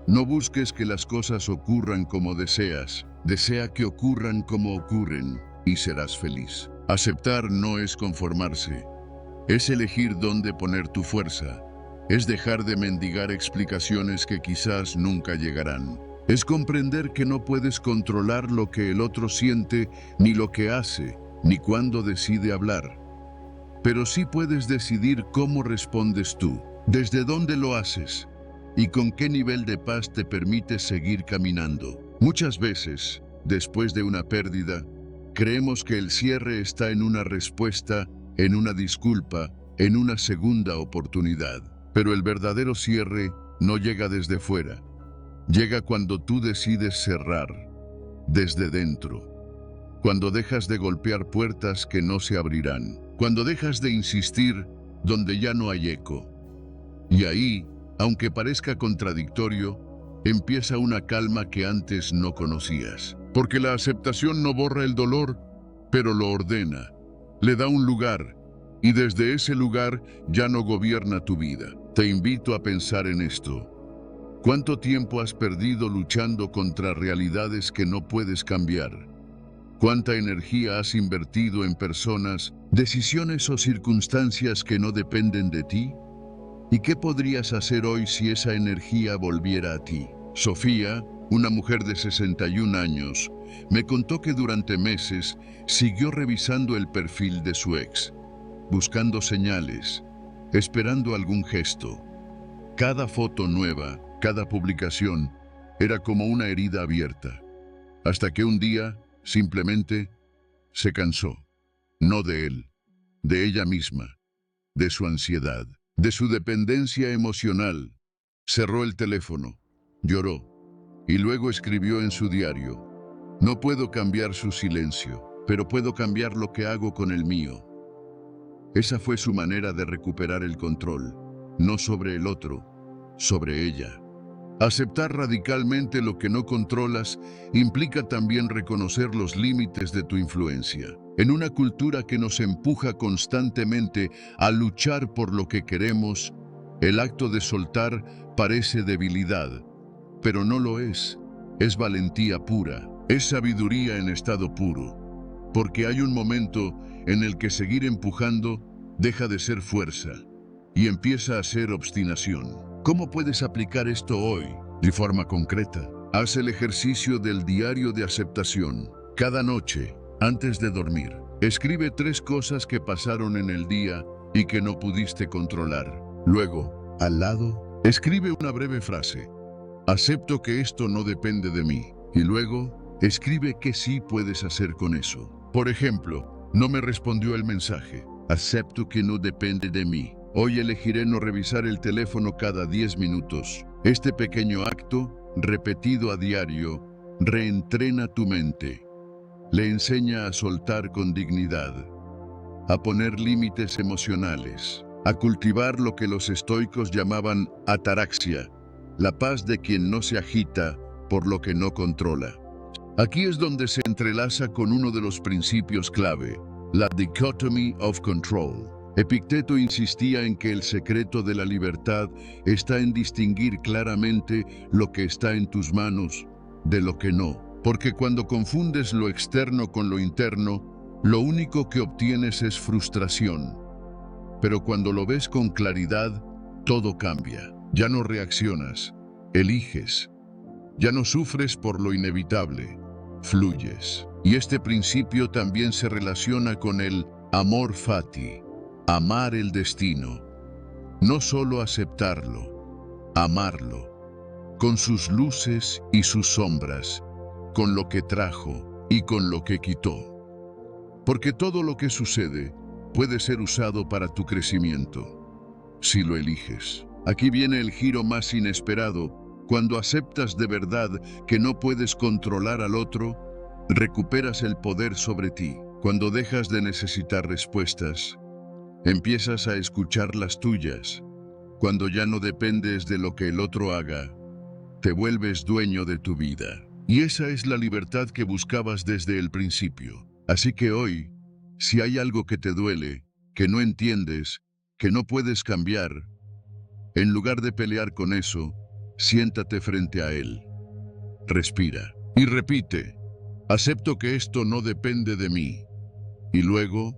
[SPEAKER 1] No busques que las cosas ocurran como deseas, desea que ocurran como ocurren y serás feliz. Aceptar no es conformarse, es elegir dónde poner tu fuerza, es dejar de mendigar explicaciones que quizás nunca llegarán. Es comprender que no puedes controlar lo que el otro siente, ni lo que hace, ni cuándo decide hablar. Pero sí puedes decidir cómo respondes tú, desde dónde lo haces y con qué nivel de paz te permites seguir caminando. Muchas veces, después de una pérdida, creemos que el cierre está en una respuesta, en una disculpa, en una segunda oportunidad. Pero el verdadero cierre no llega desde fuera. Llega cuando tú decides cerrar, desde dentro. Cuando dejas de golpear puertas que no se abrirán. Cuando dejas de insistir donde ya no hay eco. Y ahí, aunque parezca contradictorio, empieza una calma que antes no conocías. Porque la aceptación no borra el dolor, pero lo ordena, le da un lugar, y desde ese lugar ya no gobierna tu vida. Te invito a pensar en esto. ¿Cuánto tiempo has perdido luchando contra realidades que no puedes cambiar? ¿Cuánta energía has invertido en personas, decisiones o circunstancias que no dependen de ti? ¿Y qué podrías hacer hoy si esa energía volviera a ti? Sofía, una mujer de 61 años, me contó que durante meses siguió revisando el perfil de su ex, buscando señales, esperando algún gesto. Cada foto nueva, cada publicación, era como una herida abierta, hasta que un día, simplemente, se cansó. No de él, de ella misma, de su ansiedad, de su dependencia emocional. Cerró el teléfono, lloró, y luego escribió en su diario: no puedo cambiar su silencio, pero puedo cambiar lo que hago con el mío. Esa fue su manera de recuperar el control, no sobre el otro, sobre ella. Aceptar radicalmente lo que no controlas implica también reconocer los límites de tu influencia. En una cultura que nos empuja constantemente a luchar por lo que queremos, el acto de soltar parece debilidad, pero no lo es. Es valentía pura, es sabiduría en estado puro, porque hay un momento en el que seguir empujando deja de ser fuerza y empieza a ser obstinación. ¿Cómo puedes aplicar esto hoy? De forma concreta, haz el ejercicio del diario de aceptación. Cada noche, antes de dormir, escribe 3 cosas que pasaron en el día y que no pudiste controlar. Luego, al lado, escribe una breve frase: acepto que esto no depende de mí. Y luego, escribe qué sí puedes hacer con eso. Por ejemplo, no me respondió el mensaje. Acepto que no depende de mí. Hoy elegiré no revisar el teléfono cada 10 minutos. Este pequeño acto, repetido a diario, reentrena tu mente. Le enseña a soltar con dignidad, a poner límites emocionales, a cultivar lo que los estoicos llamaban ataraxia, la paz de quien no se agita por lo que no controla. Aquí es donde se entrelaza con uno de los principios clave, la dichotomy of control. Epicteto insistía en que el secreto de la libertad está en distinguir claramente lo que está en tus manos de lo que no. Porque cuando confundes lo externo con lo interno, lo único que obtienes es frustración. Pero cuando lo ves con claridad, todo cambia. Ya no reaccionas, eliges. Ya no sufres por lo inevitable, fluyes. Y este principio también se relaciona con el amor fati. Amar el destino, no solo aceptarlo, amarlo, con sus luces y sus sombras, con lo que trajo y con lo que quitó. Porque todo lo que sucede puede ser usado para tu crecimiento, si lo eliges. Aquí viene el giro más inesperado. Cuando aceptas de verdad que no puedes controlar al otro, recuperas el poder sobre ti. Cuando dejas de necesitar respuestas, empiezas a escuchar las tuyas, Cuando ya no dependes de lo que el otro haga, te vuelves dueño de tu vida. Y esa es la libertad que buscabas desde el principio. Así que hoy, si hay algo que te duele, que no entiendes, que no puedes cambiar, en lugar de pelear con eso, siéntate frente a él. Respira y repite: acepto que esto no depende de mí. Y luego,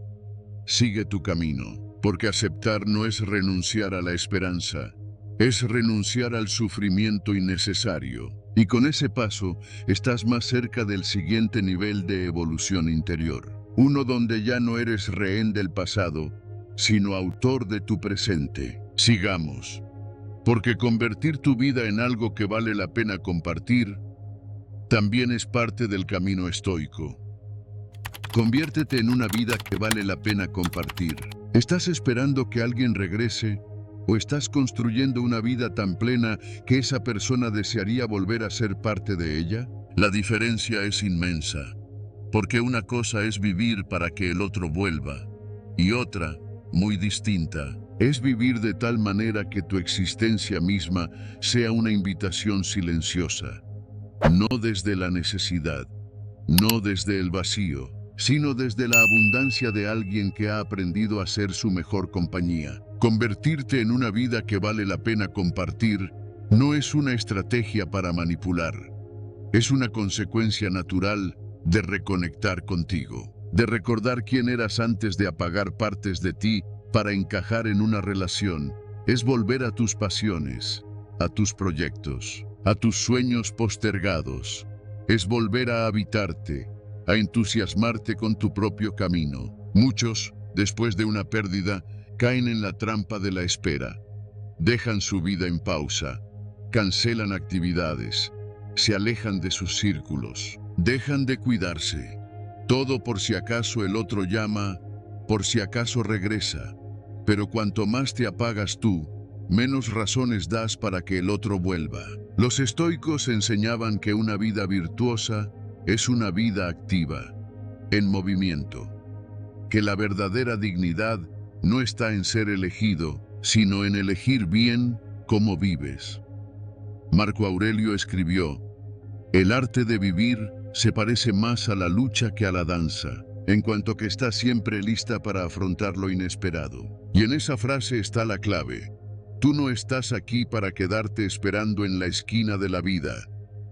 [SPEAKER 1] sigue tu camino, porque aceptar no es renunciar a la esperanza, es renunciar al sufrimiento innecesario. Y con ese paso, estás más cerca del siguiente nivel de evolución interior. Uno donde ya no eres rehén del pasado, sino autor de tu presente. Sigamos. Porque convertir tu vida en algo que vale la pena compartir, también es parte del camino estoico. Conviértete en una vida que vale la pena compartir. ¿Estás esperando que alguien regrese? ¿O estás construyendo una vida tan plena que esa persona desearía volver a ser parte de ella? La diferencia es inmensa, porque una cosa es vivir para que el otro vuelva, y otra, muy distinta, es vivir de tal manera que tu existencia misma sea una invitación silenciosa. No desde la necesidad, no desde el vacío, sino desde la abundancia de alguien que ha aprendido a ser su mejor compañía. Convertirte en una vida que vale la pena compartir no es una estrategia para manipular. Es una consecuencia natural de reconectar contigo, de recordar quién eras antes de apagar partes de ti para encajar en una relación. Es volver a tus pasiones, a tus proyectos, a tus sueños postergados. Es volver a habitarte, a entusiasmarte con tu propio camino. Muchos, después de una pérdida, caen en la trampa de la espera. Dejan su vida en pausa, cancelan actividades, se alejan de sus círculos, dejan de cuidarse. Todo por si acaso el otro llama, por si acaso regresa. Pero cuanto más te apagas tú, menos razones das para que el otro vuelva. Los estoicos enseñaban que una vida virtuosa es una vida activa, en movimiento. Que la verdadera dignidad no está en ser elegido, sino en elegir bien cómo vives. Marco Aurelio escribió: el arte de vivir se parece más a la lucha que a la danza, en cuanto que está siempre lista para afrontar lo inesperado. Y en esa frase está la clave. Tú no estás aquí para quedarte esperando en la esquina de la vida.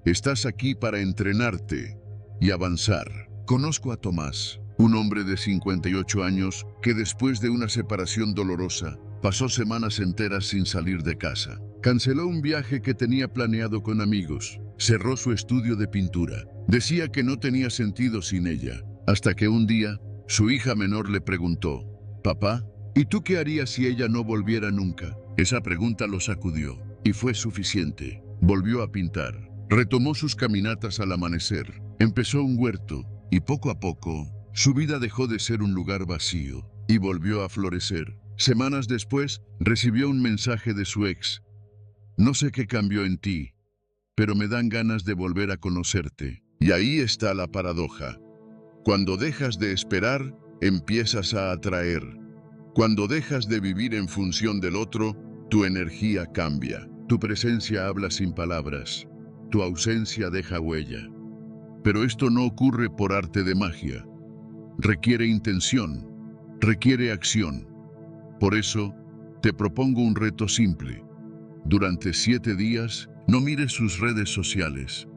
[SPEAKER 1] Estás aquí para entrenarte y avanzar. Conozco a Tomás, un hombre de 58 años que después de una separación dolorosa, pasó semanas enteras sin salir de casa. Canceló un viaje que tenía planeado con amigos. Cerró su estudio de pintura. Decía que no tenía sentido sin ella. Hasta que un día, su hija menor le preguntó: «Papá, ¿y tú qué harías si ella no volviera nunca?». Esa pregunta lo sacudió, y fue suficiente. Volvió a pintar. Retomó sus caminatas al amanecer. Empezó un huerto, y poco a poco, su vida dejó de ser un lugar vacío, y volvió a florecer. Semanas después, recibió un mensaje de su ex: «No sé qué cambió en ti, pero me dan ganas de volver a conocerte». Y ahí está la paradoja. Cuando dejas de esperar, empiezas a atraer. Cuando dejas de vivir en función del otro, tu energía cambia. Tu presencia habla sin palabras. Tu ausencia deja huella. Pero esto no ocurre por arte de magia. Requiere intención, requiere acción. Por eso, te propongo un reto simple. Durante 7 días, no mires sus redes sociales,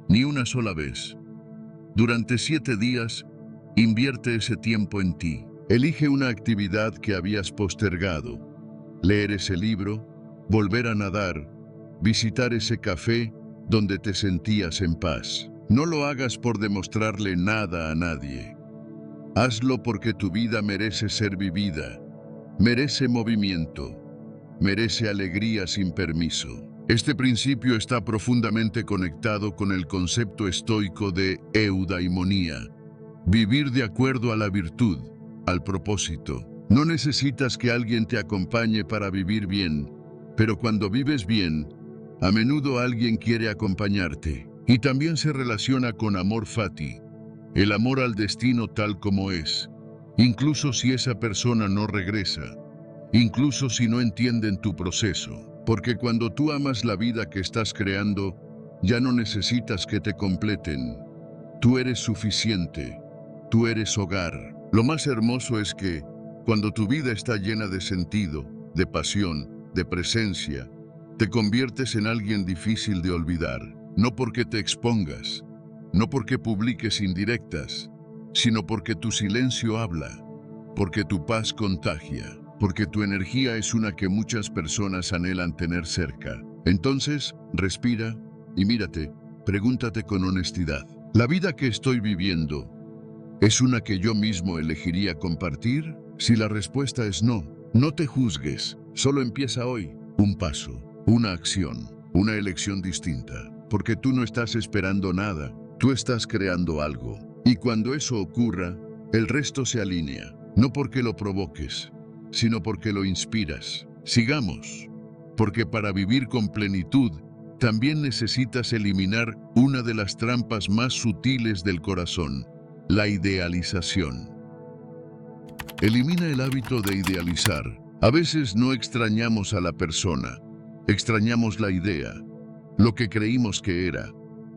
[SPEAKER 1] ni una sola vez. Durante 7 días, invierte ese tiempo en ti. Elige una actividad que habías postergado. Leer ese libro, volver a nadar, visitar ese café donde te sentías en paz. No lo hagas por demostrarle nada a nadie. Hazlo porque tu vida merece ser vivida, merece movimiento, merece alegría sin permiso. Este principio está profundamente conectado con el concepto estoico de eudaimonía, vivir de acuerdo a la virtud, al propósito. No necesitas que alguien te acompañe para vivir bien, pero cuando vives bien, a menudo alguien quiere acompañarte. Y también se relaciona con amor fati, el amor al destino tal como es, incluso si esa persona no regresa. incluso si no entienden tu proceso. Porque cuando tú amas la vida que estás creando, ya no necesitas que te completen. Tú eres suficiente, tú eres hogar. Lo más hermoso es que, cuando tu vida está llena de sentido, de pasión, de presencia, te conviertes en alguien difícil de olvidar. No porque te expongas, no porque publiques indirectas, sino porque tu silencio habla, porque tu paz contagia, porque tu energía es una que muchas personas anhelan tener cerca. Entonces, respira y mírate, pregúntate con honestidad. ¿La vida que estoy viviendo es una que yo mismo elegiría compartir? Si la respuesta es no, no te juzgues, solo empieza hoy. Un paso, una acción, una elección distinta, porque tú no estás esperando nada, tú estás creando algo. Y cuando eso ocurra, el resto se alinea, no porque lo provoques, sino porque lo inspiras. Sigamos, porque para vivir con plenitud, también necesitas eliminar una de las trampas más sutiles del corazón, la idealización. Elimina el hábito de idealizar. A veces no extrañamos a la persona, extrañamos la idea, lo que creímos que era,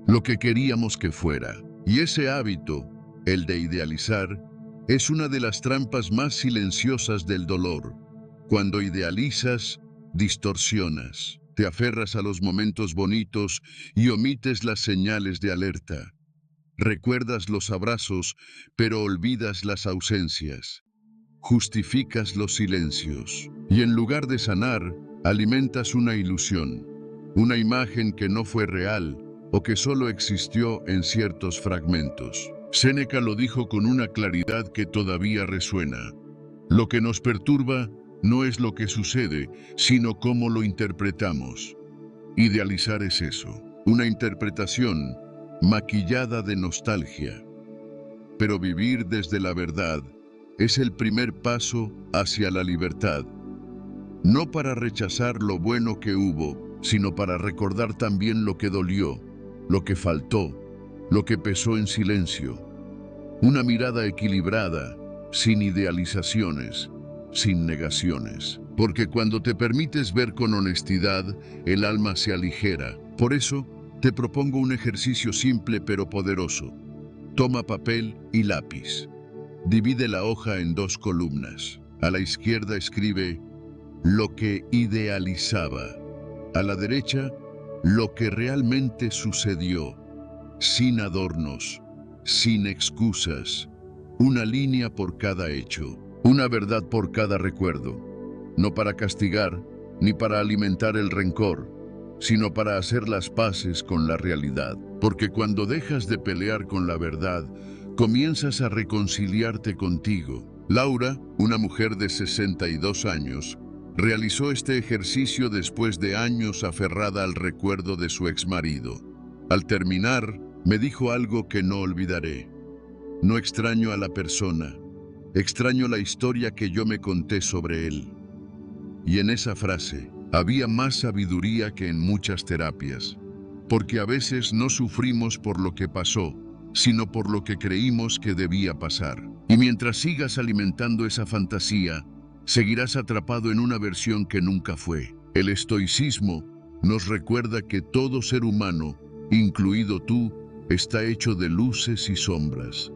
[SPEAKER 1] lo que queríamos que fuera. Y ese hábito, el de idealizar, es una de las trampas más silenciosas del dolor. Cuando idealizas, distorsionas, te aferras a los momentos bonitos y omites las señales de alerta. Recuerdas los abrazos, pero olvidas las ausencias. Justificas los silencios y en lugar de sanar, alimentas una ilusión, una imagen que no fue real o que solo existió en ciertos fragmentos. Séneca lo dijo con una claridad que todavía resuena. Lo que nos perturba no es lo que sucede, sino cómo lo interpretamos. Idealizar es eso, una interpretación maquillada de nostalgia. Pero vivir desde la verdad es el primer paso hacia la libertad. No para rechazar lo bueno que hubo, sino para recordar también lo que dolió, lo que faltó, lo que pesó en silencio. Una mirada equilibrada, sin idealizaciones, sin negaciones. Porque cuando te permites ver con honestidad, el alma se aligera. Por eso, te propongo un ejercicio simple pero poderoso. Toma papel y lápiz. Divide la hoja en 2 columnas. A la izquierda escribe lo que idealizaba. A la derecha, lo que realmente sucedió. Sin adornos, sin excusas. Una línea por cada hecho. Una verdad por cada recuerdo. No para castigar, ni para alimentar el rencor, sino para hacer las paces con la realidad. Porque cuando dejas de pelear con la verdad, comienzas a reconciliarte contigo. Laura, una mujer de 62 años, realizó este ejercicio después de años aferrada al recuerdo de su exmarido. Al terminar, me dijo algo que no olvidaré. No extraño a la persona, extraño la historia que yo me conté sobre él. Y en esa frase había más sabiduría que en muchas terapias, porque a veces no sufrimos por lo que pasó, sino por lo que creímos que debía pasar. Y mientras sigas alimentando esa fantasía, seguirás atrapado en una versión que nunca fue. El estoicismo nos recuerda que todo ser humano, incluido tú, está hecho de luces y sombras.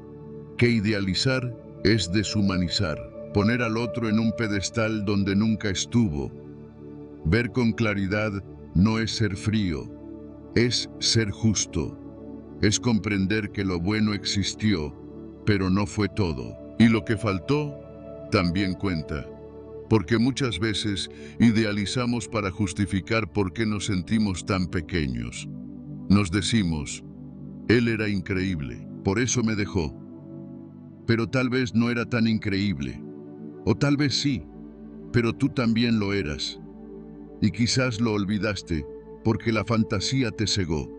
[SPEAKER 1] Que idealizar es deshumanizar, poner al otro en un pedestal donde nunca estuvo. Ver con claridad no es ser frío, es ser justo. Es comprender que lo bueno existió, pero no fue todo. Y lo que faltó también cuenta. Porque muchas veces idealizamos para justificar por qué nos sentimos tan pequeños. Nos decimos, él era increíble, por eso me dejó. Pero tal vez no era tan increíble. O tal vez sí, pero tú también lo eras. Y quizás lo olvidaste porque la fantasía te cegó.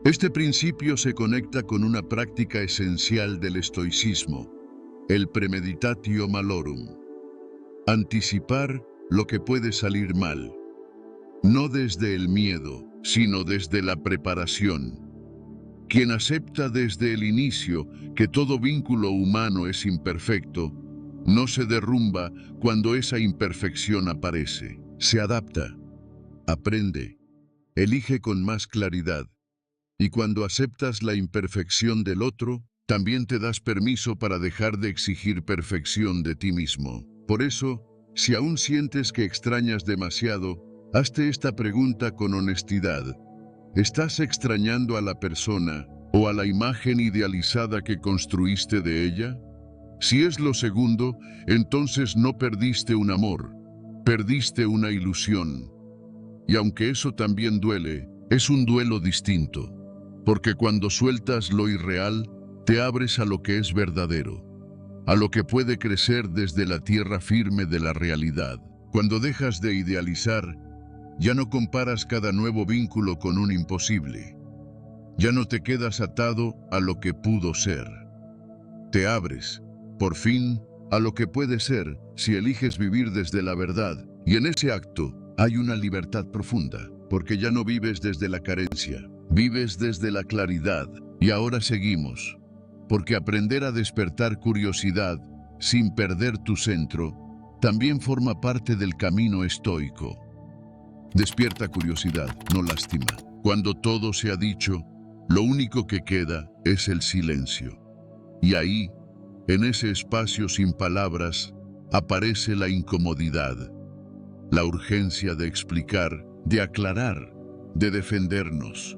[SPEAKER 1] Este principio se conecta con una práctica esencial del estoicismo, el premeditatio malorum. Anticipar lo que puede salir mal, no desde el miedo, sino desde la preparación. Quien acepta desde el inicio que todo vínculo humano es imperfecto, No se derrumba cuando esa imperfección aparece. Se adapta, aprende, elige con más claridad. Y cuando aceptas la imperfección del otro, también te das permiso para dejar de exigir perfección de ti mismo. Por eso, si aún sientes que extrañas demasiado, hazte esta pregunta con honestidad. ¿Estás extrañando a la persona o a la imagen idealizada que construiste de ella? Si es lo segundo, entonces no perdiste un amor, perdiste una ilusión. Y aunque eso también duele, es un duelo distinto. Porque cuando sueltas lo irreal, te abres a lo que es verdadero, a lo que puede crecer desde la tierra firme de la realidad. Cuando dejas de idealizar, ya no comparas cada nuevo vínculo con un imposible. Ya no te quedas atado a lo que pudo ser. Te abres, por fin, a lo que puede ser si eliges vivir desde la verdad. Y en ese acto hay una libertad profunda, porque ya no vives desde la carencia, vives desde la claridad. Y ahora seguimos, porque aprender a despertar curiosidad sin perder tu centro también forma parte del camino estoico. Despierta curiosidad, no lástima. Cuando todo se ha dicho, lo único que queda es el silencio. Y ahí, en ese espacio sin palabras, aparece la incomodidad, la urgencia de explicar, de aclarar, de defendernos.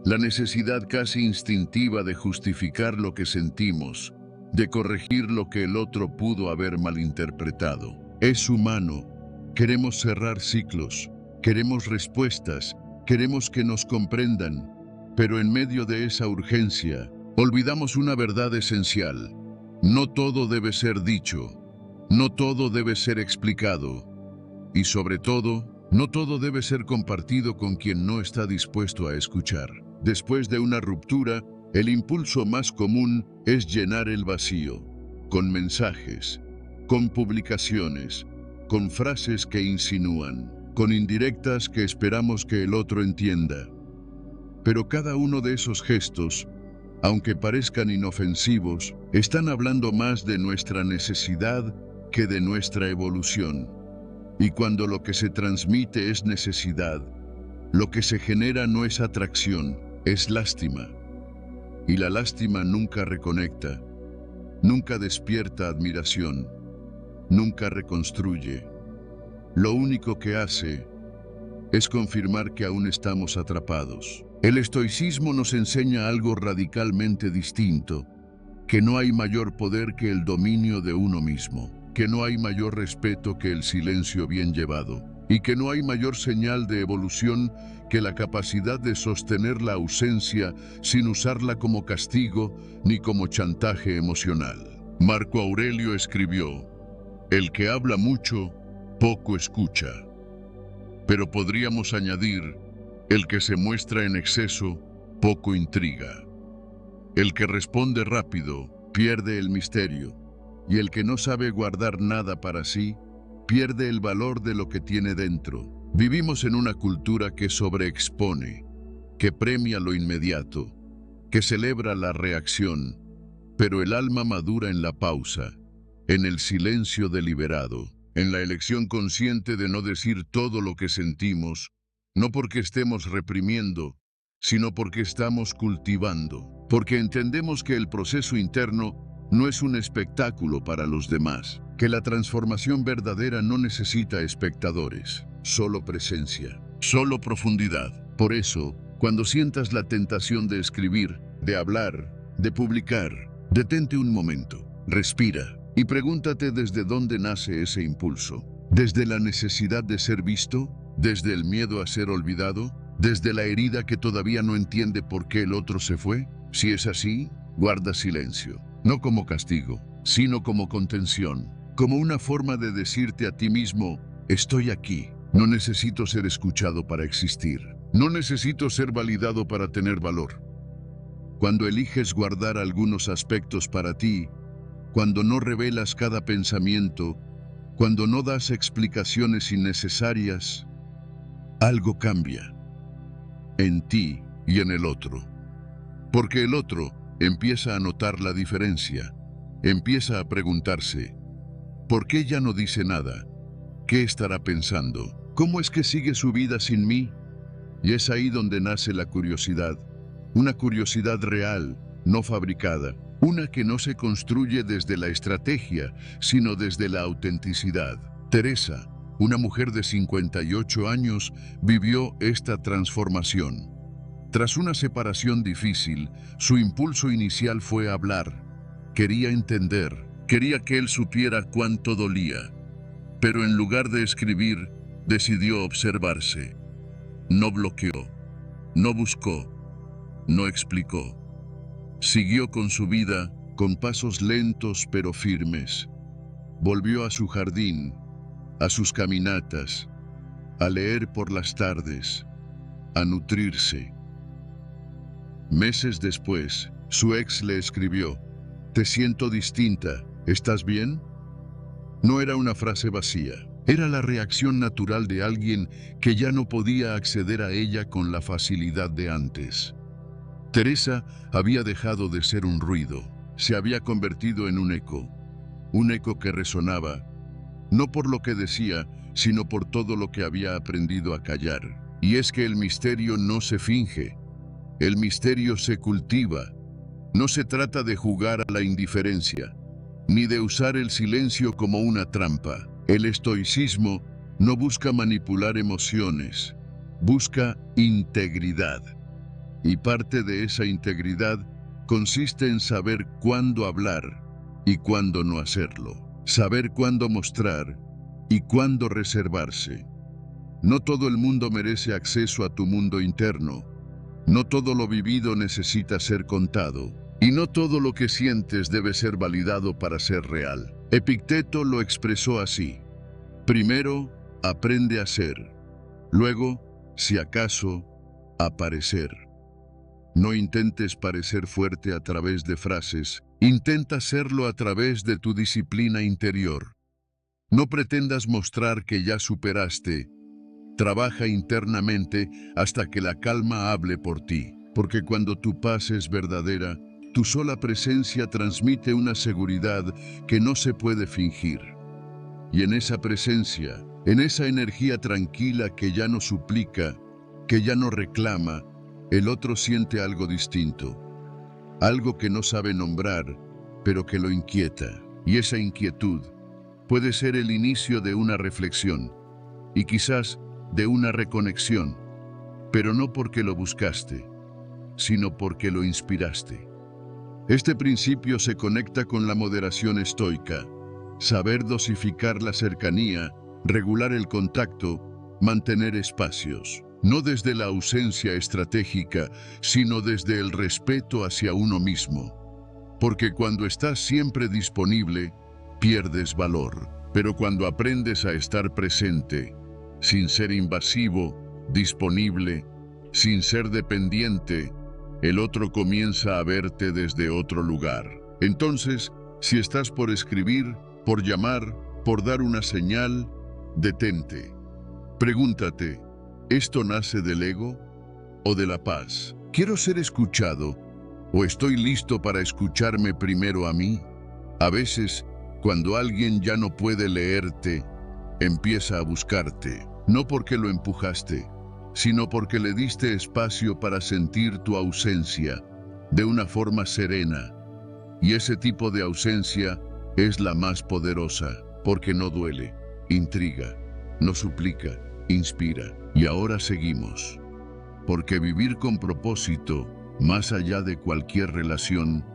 [SPEAKER 1] La necesidad casi instintiva de justificar lo que sentimos, de corregir lo que el otro pudo haber malinterpretado. Es humano. Queremos cerrar ciclos, queremos respuestas, queremos que nos comprendan, pero en medio de esa urgencia, olvidamos una verdad esencial. No todo debe ser dicho, no todo debe ser explicado, y sobre todo, no todo debe ser compartido con quien no está dispuesto a escuchar. Después de una ruptura, el impulso más común es llenar el vacío, con mensajes, con publicaciones, con frases que insinúan, con indirectas que esperamos que el otro entienda. Pero cada uno de esos gestos, aunque parezcan inofensivos, están hablando más de nuestra necesidad que de nuestra evolución. Y cuando lo que se transmite es necesidad, lo que se genera no es atracción, es lástima. Y la lástima nunca reconecta, nunca despierta admiración, nunca reconstruye. Lo único que hace es confirmar que aún estamos atrapados. El estoicismo nos enseña algo radicalmente distinto, que no hay mayor poder que el dominio de uno mismo, que no hay mayor respeto que el silencio bien llevado, y que no hay mayor señal de evolución que la capacidad de sostener la ausencia sin usarla como castigo ni como chantaje emocional. Marco Aurelio escribió: "El que habla mucho, poco escucha". Pero podríamos añadir: el que se muestra en exceso, poco intriga. El que responde rápido, pierde el misterio, y el que no sabe guardar nada para sí, pierde el valor de lo que tiene dentro. Vivimos en una cultura que sobreexpone, que premia lo inmediato, que celebra la reacción, pero el alma madura en la pausa, en el silencio deliberado, en la elección consciente de no decir todo lo que sentimos, no porque estemos reprimiendo, sino porque estamos cultivando, porque entendemos que el proceso interno no es un espectáculo para los demás, que la transformación verdadera no necesita espectadores, solo presencia, solo profundidad. Por eso, cuando sientas la tentación de escribir, de hablar, de publicar, detente un momento, respira y pregúntate desde dónde nace ese impulso. ¿Desde la necesidad de ser visto? ¿Desde el miedo a ser olvidado? ¿Desde la herida que todavía no entiende por qué el otro se fue? Si es así, guarda silencio, no como castigo, sino como contención, como una forma de decirte a ti mismo: estoy aquí, no necesito ser escuchado para existir, no necesito ser validado para tener valor. Cuando eliges guardar algunos aspectos para ti, cuando no revelas cada pensamiento, cuando no das explicaciones innecesarias, algo cambia en ti y en el otro. Porque el otro empieza a notar la diferencia, empieza a preguntarse: ¿Por qué ya no dice nada? ¿Qué estará pensando? ¿Cómo es que sigue su vida sin mí? Y es ahí donde nace la curiosidad. Una curiosidad real, no fabricada. Una que no se construye desde la estrategia, sino desde la autenticidad. Teresa, una mujer de 58 años, vivió esta transformación. Tras una separación difícil, su impulso inicial fue hablar. Quería entender, quería que él supiera cuánto dolía. Pero en lugar de escribir, decidió observarse. No bloqueó, no buscó, no explicó. Siguió con su vida, con pasos lentos pero firmes. Volvió a su jardín, a sus caminatas, a leer por las tardes, a nutrirse. Meses después, su ex le escribió: «Te siento distinta, ¿estás bien?». No era una frase vacía, era la reacción natural de alguien que ya no podía acceder a ella con la facilidad de antes. Teresa había dejado de ser un ruido, se había convertido en un eco que resonaba, no por lo que decía, sino por todo lo que había aprendido a callar. Y es que el misterio no se finge, el misterio se cultiva. No se trata de jugar a la indiferencia, ni de usar el silencio como una trampa. El estoicismo no busca manipular emociones, busca integridad. Y parte de esa integridad consiste en saber cuándo hablar y cuándo no hacerlo. Saber cuándo mostrar y cuándo reservarse. No todo el mundo merece acceso a tu mundo interno. No todo lo vivido necesita ser contado. Y no todo lo que sientes debe ser validado para ser real. Epicteto lo expresó así: primero, aprende a ser. Luego, si acaso, a parecer. No intentes parecer fuerte a través de frases, intenta serlo a través de tu disciplina interior. No pretendas mostrar que ya superaste, trabaja internamente hasta que la calma hable por ti, porque cuando tu paz es verdadera, tu sola presencia transmite una seguridad que no se puede fingir. Y en esa presencia, en esa energía tranquila que ya no suplica, que ya no reclama, el otro siente algo distinto, algo que no sabe nombrar, pero que lo inquieta. Y esa inquietud puede ser el inicio de una reflexión, y quizás de una reconexión, pero no porque lo buscaste, sino porque lo inspiraste. Este principio se conecta con la moderación estoica, saber dosificar la cercanía, regular el contacto, mantener espacios. No desde la ausencia estratégica, sino desde el respeto hacia uno mismo. Porque cuando estás siempre disponible, pierdes valor. Pero cuando aprendes a estar presente, sin ser invasivo, disponible, sin ser dependiente, el otro comienza a verte desde otro lugar. Entonces, si estás por escribir, por llamar, por dar una señal, detente. Pregúntate: ¿esto nace del ego o de la paz? ¿Quiero ser escuchado o estoy listo para escucharme primero a mí? A veces, cuando alguien ya no puede leerte, empieza a buscarte, no porque lo empujaste, sino porque le diste espacio para sentir tu ausencia de una forma serena. Y ese tipo de ausencia es la más poderosa, porque no duele, intriga, no suplica, inspira. Y ahora seguimos. Porque vivir con propósito, más allá de cualquier relación,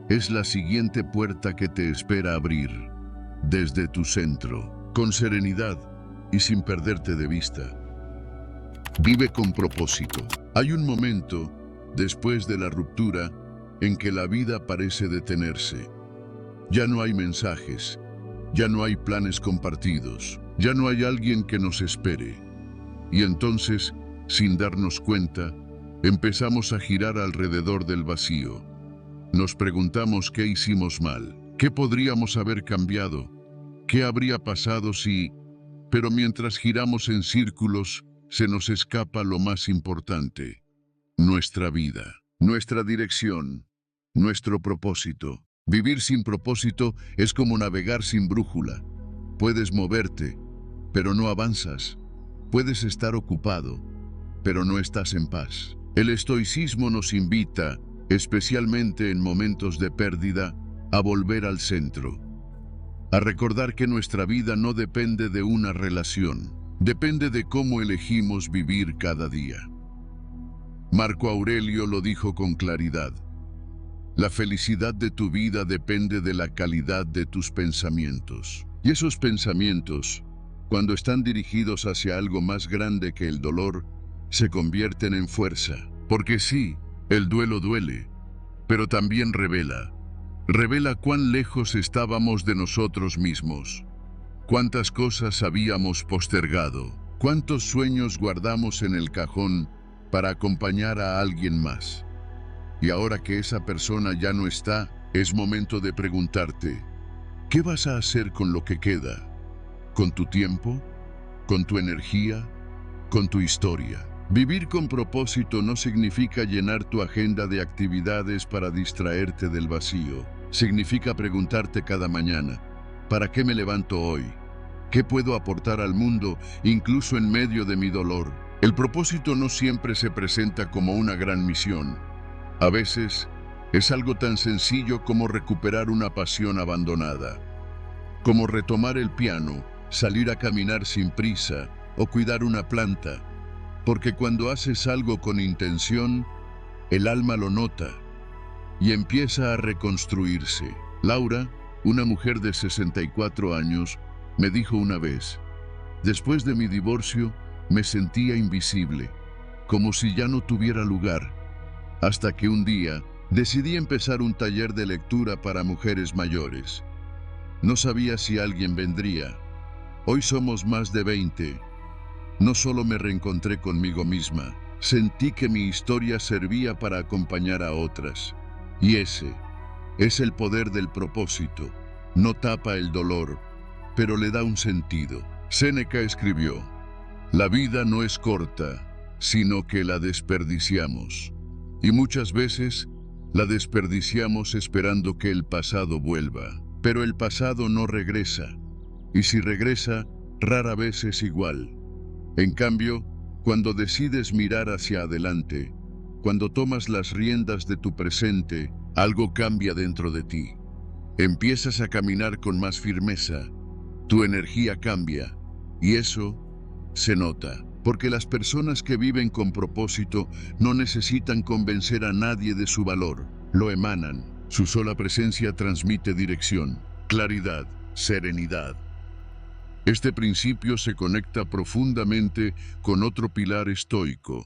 [SPEAKER 1] es la siguiente puerta que te espera abrir, desde tu centro, con serenidad y sin perderte de vista. Vive con propósito. Hay un momento, después de la ruptura, en que la vida parece detenerse. Ya no hay mensajes, ya no hay planes compartidos, ya no hay alguien que nos espere. Y entonces, sin darnos cuenta, empezamos a girar alrededor del vacío. Nos preguntamos qué hicimos mal, qué podríamos haber cambiado, qué habría pasado si... Pero mientras giramos en círculos, se nos escapa lo más importante: nuestra vida, nuestra dirección, nuestro propósito. Vivir sin propósito es como navegar sin brújula. Puedes moverte, pero no avanzas. Puedes estar ocupado, pero no estás en paz. El estoicismo nos invita, especialmente en momentos de pérdida, a volver al centro, a recordar que nuestra vida no depende de una relación, depende de cómo elegimos vivir cada día. Marco Aurelio lo dijo con claridad: la felicidad de tu vida depende de la calidad de tus pensamientos. Y esos pensamientos, cuando están dirigidos hacia algo más grande que el dolor, se convierten en fuerza. Porque sí, el duelo duele, pero también revela cuán lejos estábamos de nosotros mismos, cuántas cosas habíamos postergado, cuántos sueños guardamos en el cajón para acompañar a alguien más. Y ahora que esa persona ya no está, es momento de preguntarte, ¿qué vas a hacer con lo que queda? ¿Con tu tiempo? ¿Con tu energía? ¿Con tu historia? Vivir con propósito no significa llenar tu agenda de actividades para distraerte del vacío. Significa preguntarte cada mañana, ¿para qué me levanto hoy? ¿Qué puedo aportar al mundo, incluso en medio de mi dolor? El propósito no siempre se presenta como una gran misión. A veces, es algo tan sencillo como recuperar una pasión abandonada, como retomar el piano, salir a caminar sin prisa o cuidar una planta, porque cuando haces algo con intención, el alma lo nota y empieza a reconstruirse. Laura, una mujer de 64 años, me dijo una vez: después de mi divorcio, me sentía invisible, como si ya no tuviera lugar. Hasta que un día decidí empezar un taller de lectura para mujeres mayores. No sabía si alguien vendría. Hoy somos más de 20. No solo me reencontré conmigo misma, sentí que mi historia servía para acompañar a otras. Y ese es el poder del propósito. No tapa el dolor, pero le da un sentido. Séneca escribió: la vida no es corta, sino que la desperdiciamos. Y muchas veces la desperdiciamos esperando que el pasado vuelva. Pero el pasado no regresa. Y si regresa, rara vez es igual. En cambio, cuando decides mirar hacia adelante, cuando tomas las riendas de tu presente, algo cambia dentro de ti. Empiezas a caminar con más firmeza. Tu energía cambia. Y eso se nota. Porque las personas que viven con propósito no necesitan convencer a nadie de su valor. Lo emanan. Su sola presencia transmite dirección, claridad, serenidad. Este principio se conecta profundamente con otro pilar estoico: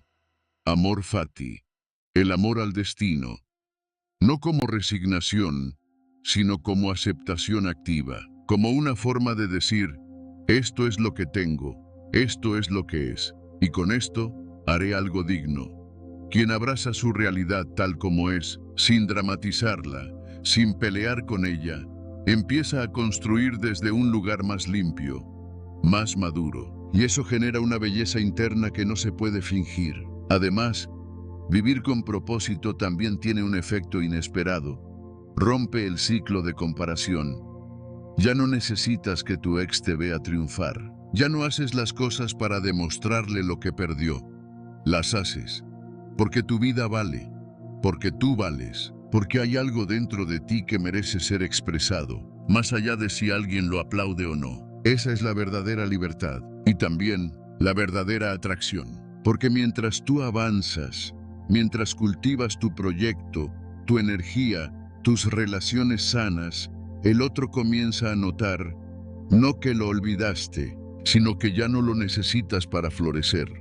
[SPEAKER 1] amor fati, el amor al destino. No como resignación, sino como aceptación activa, como una forma de decir: esto es lo que tengo, esto es lo que es, y con esto haré algo digno. Quien abraza su realidad tal como es, sin dramatizarla, sin pelear con ella, empieza a construir desde un lugar más limpio, más maduro, y eso genera una belleza interna que no se puede fingir. Además, vivir con propósito también tiene un efecto inesperado. Rompe el ciclo de comparación. Ya no necesitas que tu ex te vea triunfar. Ya no haces las cosas para demostrarle lo que perdió. Las haces porque tu vida vale, porque tú vales, porque hay algo dentro de ti que merece ser expresado, más allá de si alguien lo aplaude o no. Esa es la verdadera libertad y también la verdadera atracción. Porque mientras tú avanzas, mientras cultivas tu proyecto, tu energía, tus relaciones sanas, el otro comienza a notar, no que lo olvidaste, sino que ya no lo necesitas para florecer.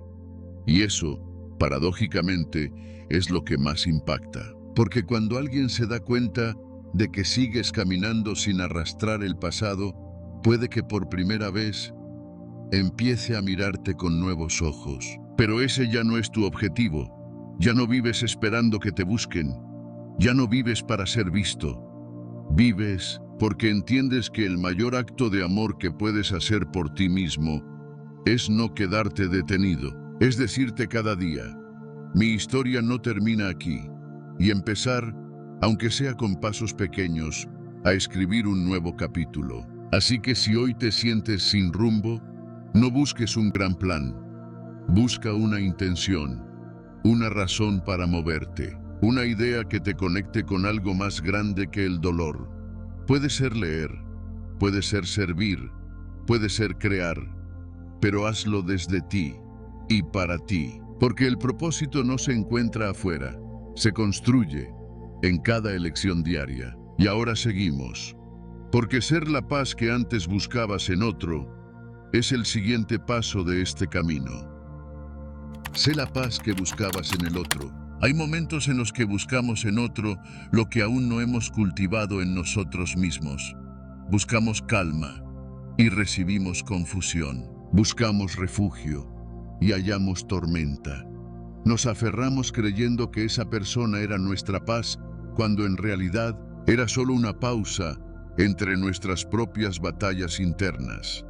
[SPEAKER 1] Y eso, paradójicamente, es lo que más impacta. Porque cuando alguien se da cuenta de que sigues caminando sin arrastrar el pasado, puede que por primera vez empiece a mirarte con nuevos ojos. Pero ese ya no es tu objetivo. Ya no vives esperando que te busquen. Ya no vives para ser visto. Vives porque entiendes que el mayor acto de amor que puedes hacer por ti mismo es no quedarte detenido. Es decirte cada día: mi historia no termina aquí. Y empezar, aunque sea con pasos pequeños, a escribir un nuevo capítulo. Así que si hoy te sientes sin rumbo, no busques un gran plan. Busca una intención, una razón para moverte, una idea que te conecte con algo más grande que el dolor. Puede ser leer, puede ser servir, puede ser crear, pero hazlo desde ti y para ti, porque el propósito no se encuentra afuera, se construye en cada elección diaria. Y ahora seguimos, porque ser la paz que antes buscabas en otro es el siguiente paso de este camino. Sé la paz que buscabas en el otro. Hay momentos en los que buscamos en otro lo que aún no hemos cultivado en nosotros mismos. Buscamos calma y recibimos confusión. Buscamos refugio y hallamos tormenta. Nos aferramos creyendo que esa persona era nuestra paz, cuando en realidad era solo una pausa entre nuestras propias batallas internas.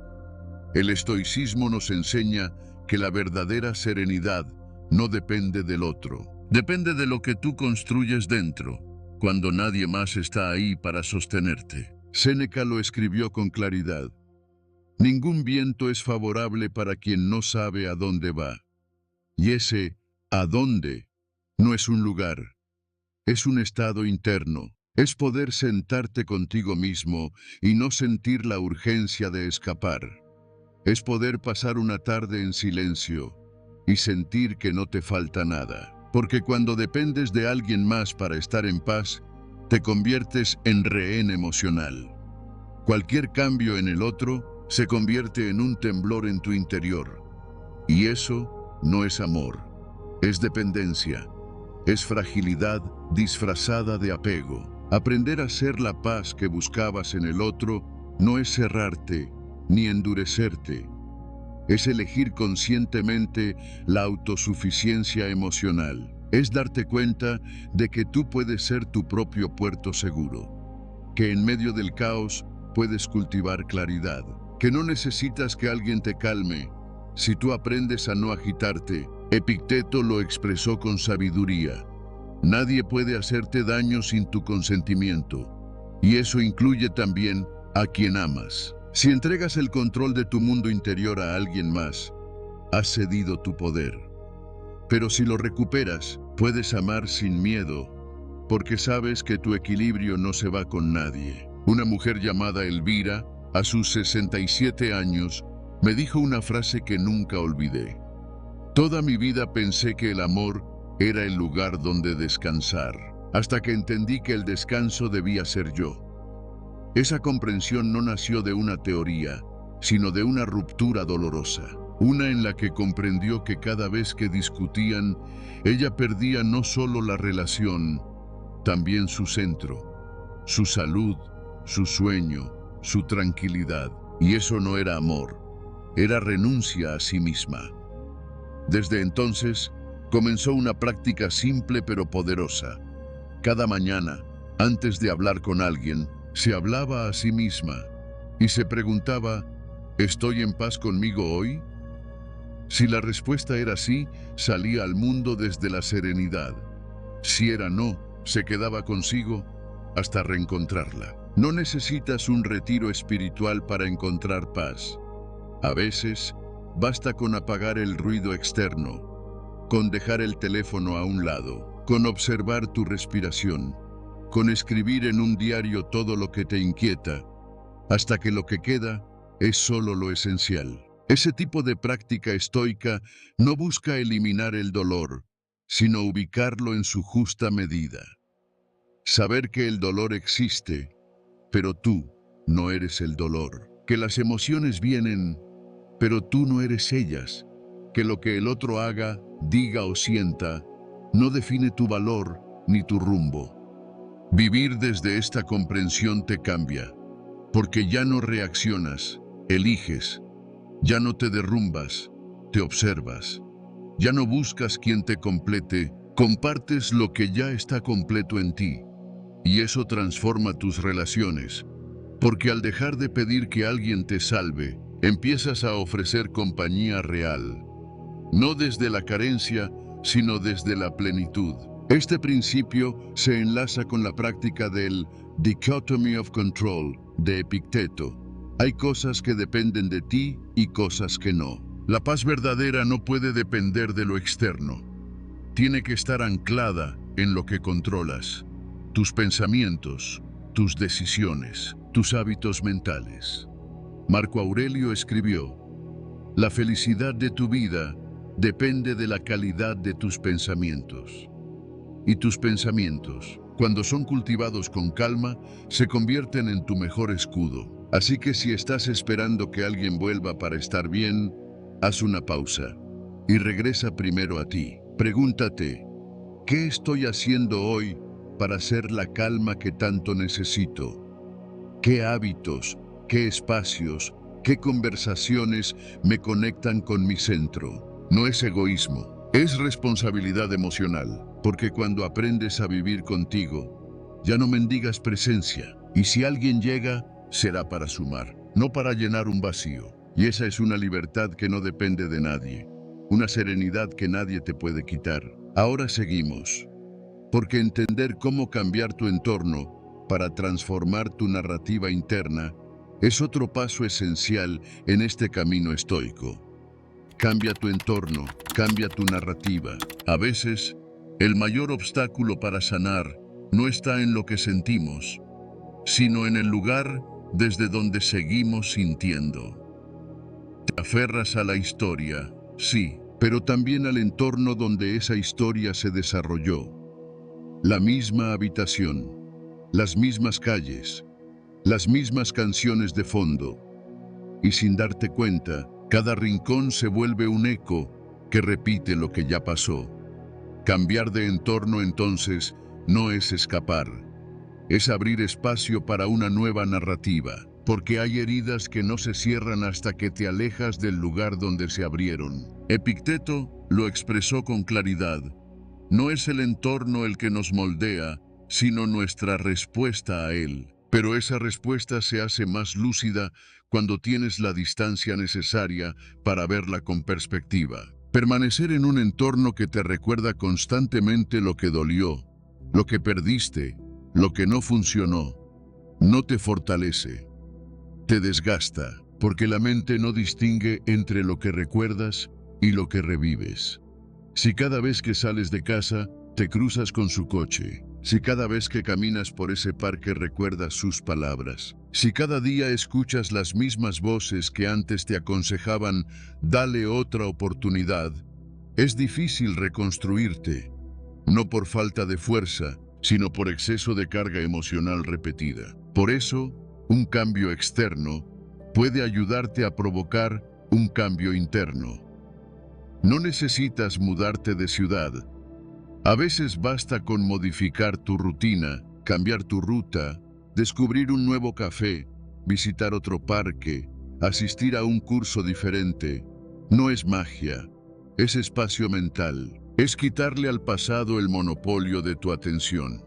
[SPEAKER 1] El estoicismo nos enseña que la verdadera serenidad no depende del otro. Depende de lo que tú construyes dentro, cuando nadie más está ahí para sostenerte. Séneca lo escribió con claridad. Ningún viento es favorable para quien no sabe a dónde va. Y ese ¿a dónde? No es un lugar, es un estado interno. Es poder sentarte contigo mismo y no sentir la urgencia de escapar. Es poder pasar una tarde en silencio y sentir que no te falta nada. Porque cuando dependes de alguien más para estar en paz, te conviertes en rehén emocional. Cualquier cambio en el otro se convierte en un temblor en tu interior. Y eso no es amor, es dependencia, es fragilidad disfrazada de apego. Aprender a ser la paz que buscabas en el otro no es cerrarte ni endurecerte. Es elegir conscientemente la autosuficiencia emocional. Es darte cuenta de que tú puedes ser tu propio puerto seguro, que en medio del caos puedes cultivar claridad, que no necesitas que alguien te calme. Si tú aprendes a no agitarte, Epicteto lo expresó con sabiduría. Nadie puede hacerte daño sin tu consentimiento, y eso incluye también a quien amas. Si entregas el control de tu mundo interior a alguien más, has cedido tu poder. Pero si lo recuperas, puedes amar sin miedo, porque sabes que tu equilibrio no se va con nadie. Una mujer llamada Elvira, a sus 67 años, me dijo una frase que nunca olvidé. Toda mi vida pensé que el amor era el lugar donde descansar, hasta que entendí que el descanso debía ser yo. Esa comprensión no nació de una teoría, sino de una ruptura dolorosa, una en la que comprendió que cada vez que discutían, ella perdía no solo la relación, también su centro, su salud, su sueño, su tranquilidad. Y eso no era amor, era renuncia a sí misma. Desde entonces, comenzó una práctica simple pero poderosa. Cada mañana, antes de hablar con alguien, se hablaba a sí misma y se preguntaba, ¿estoy en paz conmigo hoy? Si la respuesta era sí, salía al mundo desde la serenidad. Si era no, se quedaba consigo hasta reencontrarla. No necesitas un retiro espiritual para encontrar paz. A veces, basta con apagar el ruido externo, con dejar el teléfono a un lado, con observar tu respiración, con escribir en un diario todo lo que te inquieta, hasta que lo que queda es solo lo esencial. Ese tipo de práctica estoica no busca eliminar el dolor, sino ubicarlo en su justa medida. Saber que el dolor existe, pero tú no eres el dolor. Que las emociones vienen, pero tú no eres ellas. Que lo que el otro haga, diga o sienta, no define tu valor ni tu rumbo. Vivir desde esta comprensión te cambia, porque ya no reaccionas, eliges. Ya no te derrumbas, te observas. Ya no buscas quien te complete, compartes lo que ya está completo en ti. Y eso transforma tus relaciones, porque al dejar de pedir que alguien te salve, empiezas a ofrecer compañía real. No desde la carencia, sino desde la plenitud. Este principio se enlaza con la práctica del Dichotomy of Control de Epicteto, Hay cosas que dependen de ti y cosas que no. La paz verdadera no puede depender de lo externo. Tiene que estar anclada en lo que controlas. Tus pensamientos, tus decisiones, tus hábitos mentales. Marco Aurelio escribió: la felicidad de tu vida depende de la calidad de tus pensamientos. Y tus pensamientos, cuando son cultivados con calma, se convierten en tu mejor escudo. Así que si estás esperando que alguien vuelva para estar bien, haz una pausa y regresa primero a ti. Pregúntate, ¿qué estoy haciendo hoy para ser la calma que tanto necesito? ¿Qué hábitos, qué espacios, qué conversaciones me conectan con mi centro? No es egoísmo, es responsabilidad emocional, porque cuando aprendes a vivir contigo, ya no mendigas presencia, y si alguien llega, será para sumar, no para llenar un vacío. Y esa es una libertad que no depende de nadie, una serenidad que nadie te puede quitar. Ahora seguimos, porque entender cómo cambiar tu entorno para transformar tu narrativa interna es otro paso esencial en este camino estoico. Cambia tu entorno, cambia tu narrativa. A veces, el mayor obstáculo para sanar no está en lo que sentimos, sino en el lugar desde donde seguimos sintiendo. Te aferras a la historia, sí, pero también al entorno donde esa historia se desarrolló. La misma habitación, las mismas calles, las mismas canciones de fondo. Y sin darte cuenta, cada rincón se vuelve un eco que repite lo que ya pasó. Cambiar de entorno entonces no es escapar, es abrir espacio para una nueva narrativa, porque hay heridas que no se cierran hasta que te alejas del lugar donde se abrieron. Epicteto lo expresó con claridad: no es el entorno el que nos moldea, sino nuestra respuesta a él. Pero esa respuesta se hace más lúcida cuando tienes la distancia necesaria para verla con perspectiva. Permanecer en un entorno que te recuerda constantemente lo que dolió, lo que perdiste, lo que no funcionó, no te fortalece, te desgasta, porque la mente no distingue entre lo que recuerdas y lo que revives. Si cada vez que sales de casa te cruzas con su coche, si cada vez que caminas por ese parque recuerdas sus palabras, si cada día escuchas las mismas voces que antes te aconsejaban dale otra oportunidad, es difícil reconstruirte, no por falta de fuerza, sino por exceso de carga emocional repetida. Por eso, un cambio externo puede ayudarte a provocar un cambio interno. No necesitas mudarte de ciudad. A veces basta con modificar tu rutina, cambiar tu ruta, descubrir un nuevo café, visitar otro parque, asistir a un curso diferente. No es magia, es espacio mental, es quitarle al pasado el monopolio de tu atención.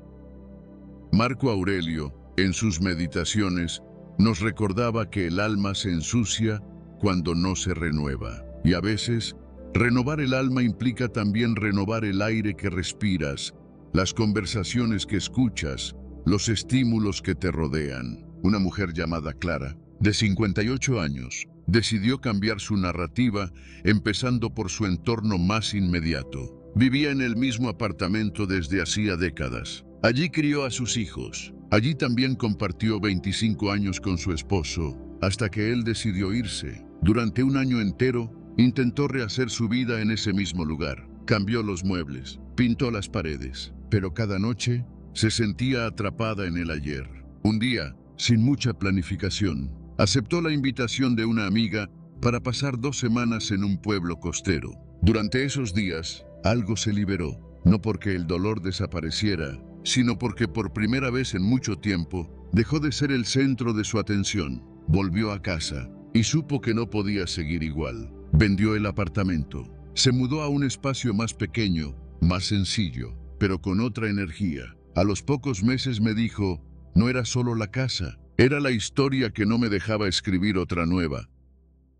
[SPEAKER 1] Marco Aurelio, en sus meditaciones, nos recordaba que el alma se ensucia cuando no se renueva, y a veces renovar el alma implica también renovar el aire que respiras, las conversaciones que escuchas, los estímulos que te rodean. Una mujer llamada Clara, de 58 años, decidió cambiar su narrativa, empezando por su entorno más inmediato. Vivía en el mismo apartamento desde hacía décadas. Allí crió a sus hijos. Allí también compartió 25 años con su esposo, hasta que él decidió irse. Durante un año entero, intentó rehacer su vida en ese mismo lugar. Cambió los muebles, pintó las paredes, pero cada noche se sentía atrapada en el ayer. Un día, sin mucha planificación, aceptó la invitación de una amiga para pasar 2 semanas en un pueblo costero. Durante esos días, algo se liberó, no porque el dolor desapareciera, sino porque por primera vez en mucho tiempo dejó de ser el centro de su atención. Volvió a casa y supo que no podía seguir igual. Vendió el apartamento, se mudó a un espacio más pequeño, más sencillo, pero con otra energía. A los pocos meses me dijo, no era solo la casa, era la historia que no me dejaba escribir otra nueva.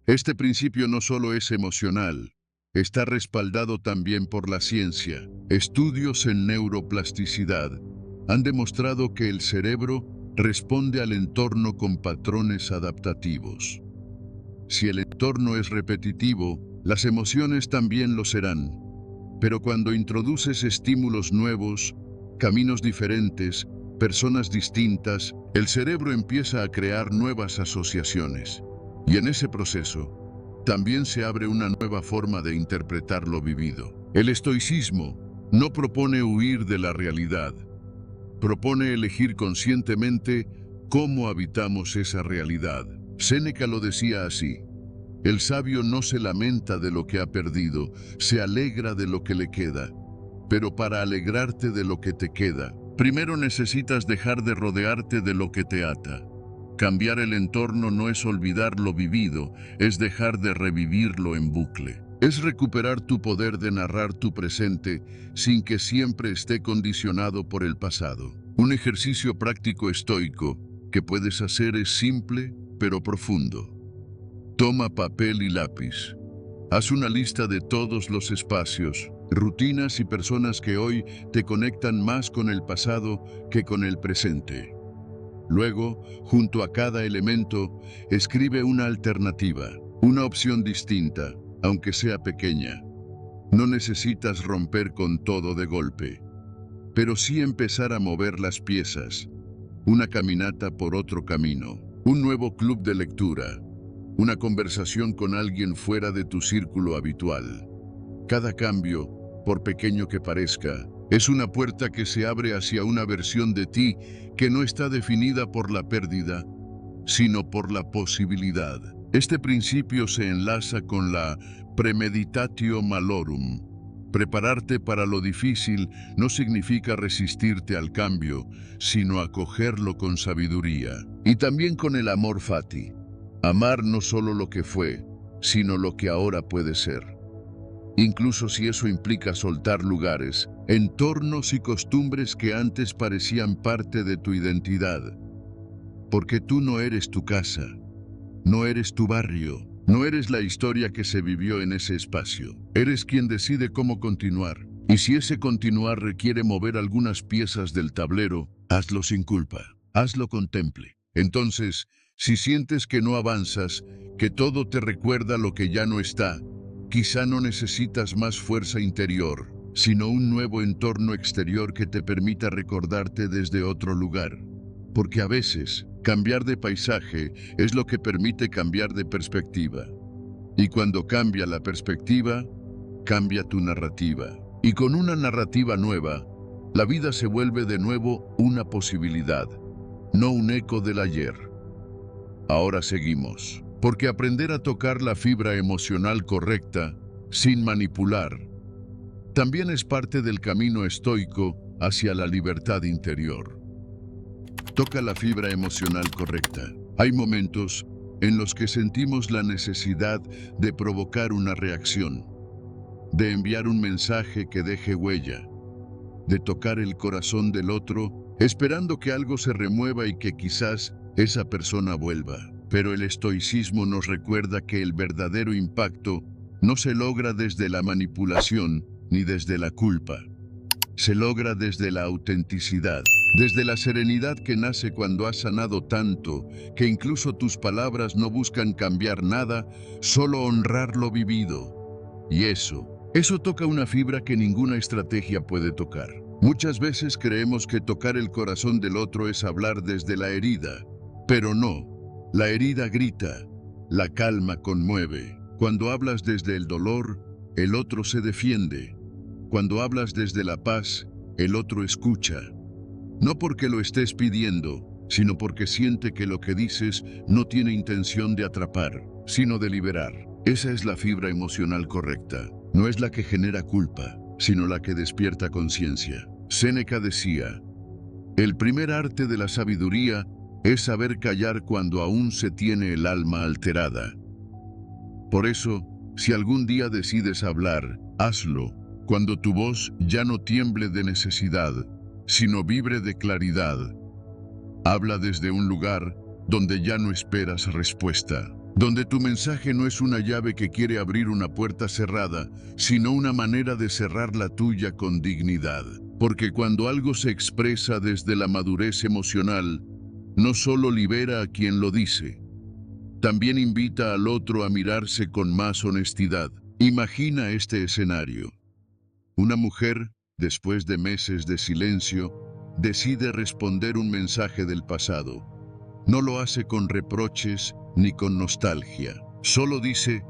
[SPEAKER 1] Este principio no solo es emocional, está respaldado también por la ciencia. Estudios en neuroplasticidad han demostrado que el cerebro responde al entorno con patrones adaptativos. Si el entorno es repetitivo, las emociones también lo serán. Pero cuando introduces estímulos nuevos, caminos diferentes, personas distintas, el cerebro empieza a crear nuevas asociaciones. Y en ese proceso, también se abre una nueva forma de interpretar lo vivido. El estoicismo no propone huir de la realidad, propone elegir conscientemente cómo habitamos esa realidad. Séneca lo decía así: el sabio no se lamenta de lo que ha perdido, se alegra de lo que le queda. Pero para alegrarte de lo que te queda, primero necesitas dejar de rodearte de lo que te ata. Cambiar el entorno no es olvidar lo vivido, es dejar de revivirlo en bucle. Es recuperar tu poder de narrar tu presente sin que siempre esté condicionado por el pasado. Un ejercicio práctico estoico que puedes hacer es simple pero profundo. Toma papel y lápiz. Haz una lista de todos los espacios, rutinas y personas que hoy te conectan más con el pasado que con el presente. Luego, junto a cada elemento, escribe una alternativa, una opción distinta, aunque sea pequeña. No necesitas romper con todo de golpe, pero sí empezar a mover las piezas. Una caminata por otro camino, un nuevo club de lectura, una conversación con alguien fuera de tu círculo habitual. Cada cambio, por pequeño que parezca, es una puerta que se abre hacia una versión de ti que no está definida por la pérdida, sino por la posibilidad. Este principio se enlaza con la premeditatio malorum. Prepararte para lo difícil no significa resistirte al cambio, sino acogerlo con sabiduría. Y también con el amor fati. Amar no solo lo que fue, sino lo que ahora puede ser. Incluso si eso implica soltar lugares, entornos y costumbres que antes parecían parte de tu identidad. Porque tú no eres tu casa, no eres tu barrio, no eres la historia que se vivió en ese espacio. Eres quien decide cómo continuar. Y si ese continuar requiere mover algunas piezas del tablero, hazlo sin culpa, hazlo con temple. Entonces, si sientes que no avanzas, que todo te recuerda lo que ya no está, quizá no necesitas más fuerza interior, sino un nuevo entorno exterior que te permita recordarte desde otro lugar. Porque a veces, cambiar de paisaje es lo que permite cambiar de perspectiva. Y cuando cambia la perspectiva, cambia tu narrativa. Y con una narrativa nueva, la vida se vuelve de nuevo una posibilidad, no un eco del ayer. Ahora seguimos, porque aprender a tocar la fibra emocional correcta, sin manipular, también es parte del camino estoico hacia la libertad interior. Toca la fibra emocional correcta. Hay momentos en los que sentimos la necesidad de provocar una reacción, de enviar un mensaje que deje huella, de tocar el corazón del otro, esperando que algo se remueva y que quizás esa persona vuelva. Pero el estoicismo nos recuerda que el verdadero impacto no se logra desde la manipulación ni desde la culpa. Se logra desde la autenticidad, desde la serenidad que nace cuando has sanado tanto que incluso tus palabras no buscan cambiar nada, solo honrar lo vivido. Y eso toca una fibra que ninguna estrategia puede tocar. Muchas veces creemos que tocar el corazón del otro es hablar desde la herida, pero no. La herida grita, la calma conmueve. Cuando hablas desde el dolor, el otro se defiende. Cuando hablas desde la paz, el otro escucha. No porque lo estés pidiendo, sino porque siente que lo que dices no tiene intención de atrapar, sino de liberar. Esa es la fibra emocional correcta. No es la que genera culpa, sino la que despierta conciencia. Séneca decía: el primer arte de la sabiduría es saber callar cuando aún se tiene el alma alterada. Por eso, si algún día decides hablar, hazlo cuando tu voz ya no tiemble de necesidad, sino vibre de claridad. Habla desde un lugar donde ya no esperas respuesta, donde tu mensaje no es una llave que quiere abrir una puerta cerrada, sino una manera de cerrar la tuya con dignidad. Porque cuando algo se expresa desde la madurez emocional, no solo libera a quien lo dice, también invita al otro a mirarse con más honestidad. Imagina este escenario. Una mujer, después de meses de silencio, decide responder un mensaje del pasado. No lo hace con reproches ni con nostalgia. Solo dice: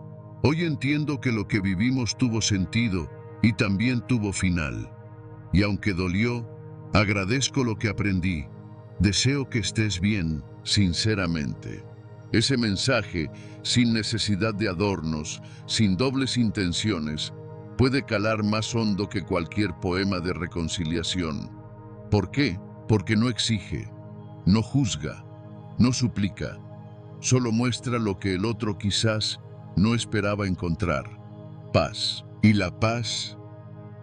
[SPEAKER 1] hoy entiendo que lo que vivimos tuvo sentido y también tuvo final. Y aunque dolió, agradezco lo que aprendí. Deseo que estés bien, sinceramente. Ese mensaje, sin necesidad de adornos, sin dobles intenciones, puede calar más hondo que cualquier poema de reconciliación. ¿Por qué? Porque no exige, no juzga, no suplica, solo muestra lo que el otro quizás no esperaba encontrar: paz. Y la paz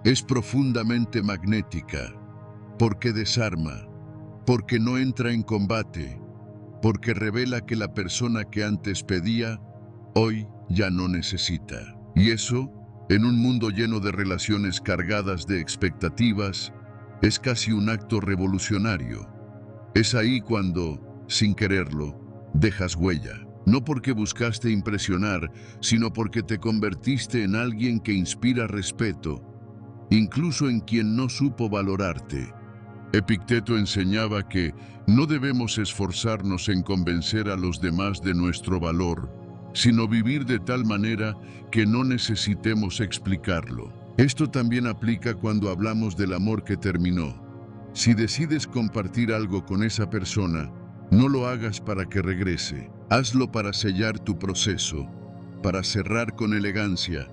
[SPEAKER 1] es profundamente magnética, porque desarma, porque no entra en combate, porque revela que la persona que antes pedía, hoy ya no necesita. Y eso, en un mundo lleno de relaciones cargadas de expectativas, es casi un acto revolucionario. Es ahí cuando, sin quererlo, dejas huella. No porque buscaste impresionar, sino porque te convertiste en alguien que inspira respeto, incluso en quien no supo valorarte. Epicteto enseñaba que no debemos esforzarnos en convencer a los demás de nuestro valor, sino vivir de tal manera que no necesitemos explicarlo. Esto también aplica cuando hablamos del amor que terminó. Si decides compartir algo con esa persona, no lo hagas para que regrese. Hazlo para sellar tu proceso, para cerrar con elegancia,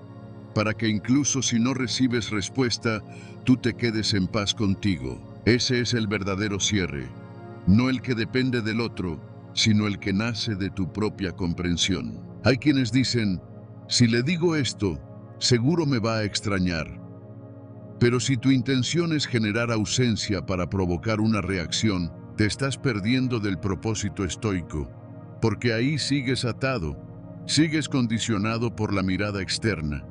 [SPEAKER 1] para que incluso si no recibes respuesta, tú te quedes en paz contigo. Ese es el verdadero cierre, no el que depende del otro, sino el que nace de tu propia comprensión. Hay quienes dicen: si le digo esto, seguro me va a extrañar. Pero si tu intención es generar ausencia para provocar una reacción, te estás perdiendo del propósito estoico, porque ahí sigues atado, sigues condicionado por la mirada externa.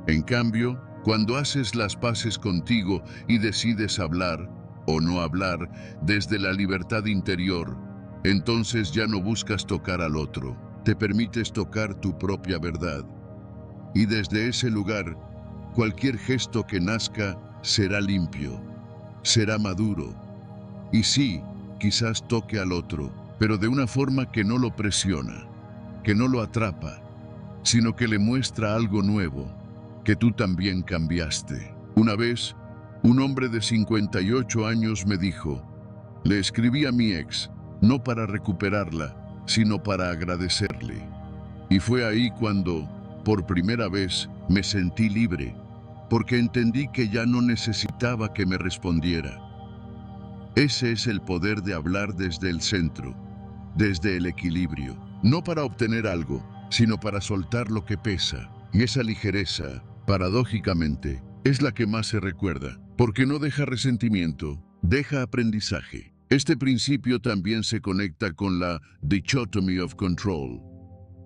[SPEAKER 1] En cambio, cuando haces las paces contigo y decides hablar, o no hablar, desde la libertad interior, entonces ya no buscas tocar al otro, te permites tocar tu propia verdad. Y desde ese lugar, cualquier gesto que nazca será limpio, será maduro. Y sí, quizás toque al otro, pero de una forma que no lo presiona, que no lo atrapa, sino que le muestra algo nuevo, que tú también cambiaste. Una vez, un hombre de 58 años me dijo: le escribí a mi ex, no para recuperarla, sino para agradecerle. Y fue ahí cuando, por primera vez, me sentí libre, porque entendí que ya no necesitaba que me respondiera. Ese es el poder de hablar desde el centro, desde el equilibrio, no para obtener algo, sino para soltar lo que pesa. Y esa ligereza, paradójicamente, es la que más se recuerda, porque no deja resentimiento, deja aprendizaje. Este principio también se conecta con la dichotomy of control.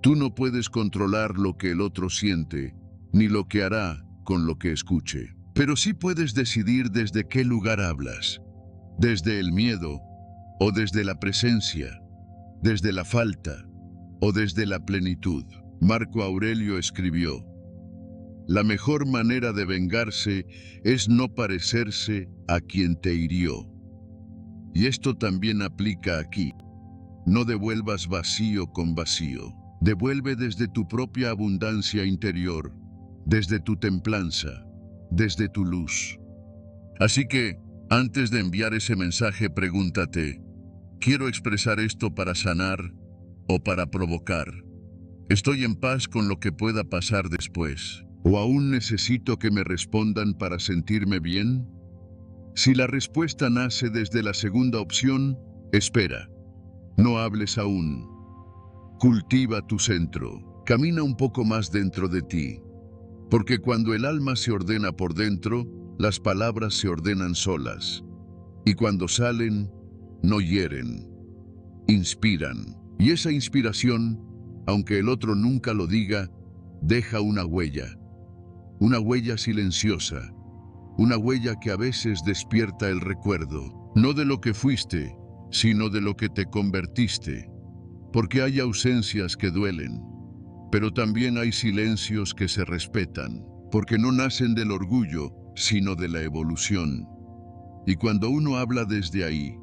[SPEAKER 1] Tú no puedes controlar lo que el otro siente, ni lo que hará con lo que escuche. Pero sí puedes decidir desde qué lugar hablas, desde el miedo o desde la presencia, desde la falta o desde la plenitud. Marco Aurelio escribió: la mejor manera de vengarse es no parecerse a quien te hirió. Y esto también aplica aquí. No devuelvas vacío con vacío. Devuelve desde tu propia abundancia interior, desde tu templanza, desde tu luz. Así que, antes de enviar ese mensaje, pregúntate: ¿quiero expresar esto para sanar o para provocar? ¿Estoy en paz con lo que pueda pasar después? ¿O aún necesito que me respondan para sentirme bien? Si la respuesta nace desde la segunda opción, espera. No hables aún. Cultiva tu centro. Camina un poco más dentro de ti. Porque cuando el alma se ordena por dentro, las palabras se ordenan solas. Y cuando salen, no hieren, inspiran. Y esa inspiración, aunque el otro nunca lo diga, deja una huella silenciosa, una huella que a veces despierta el recuerdo, no de lo que fuiste, sino de lo que te convertiste. Porque hay ausencias que duelen, pero también hay silencios que se respetan, porque no nacen del orgullo, sino de la evolución. Y cuando uno habla desde ahí,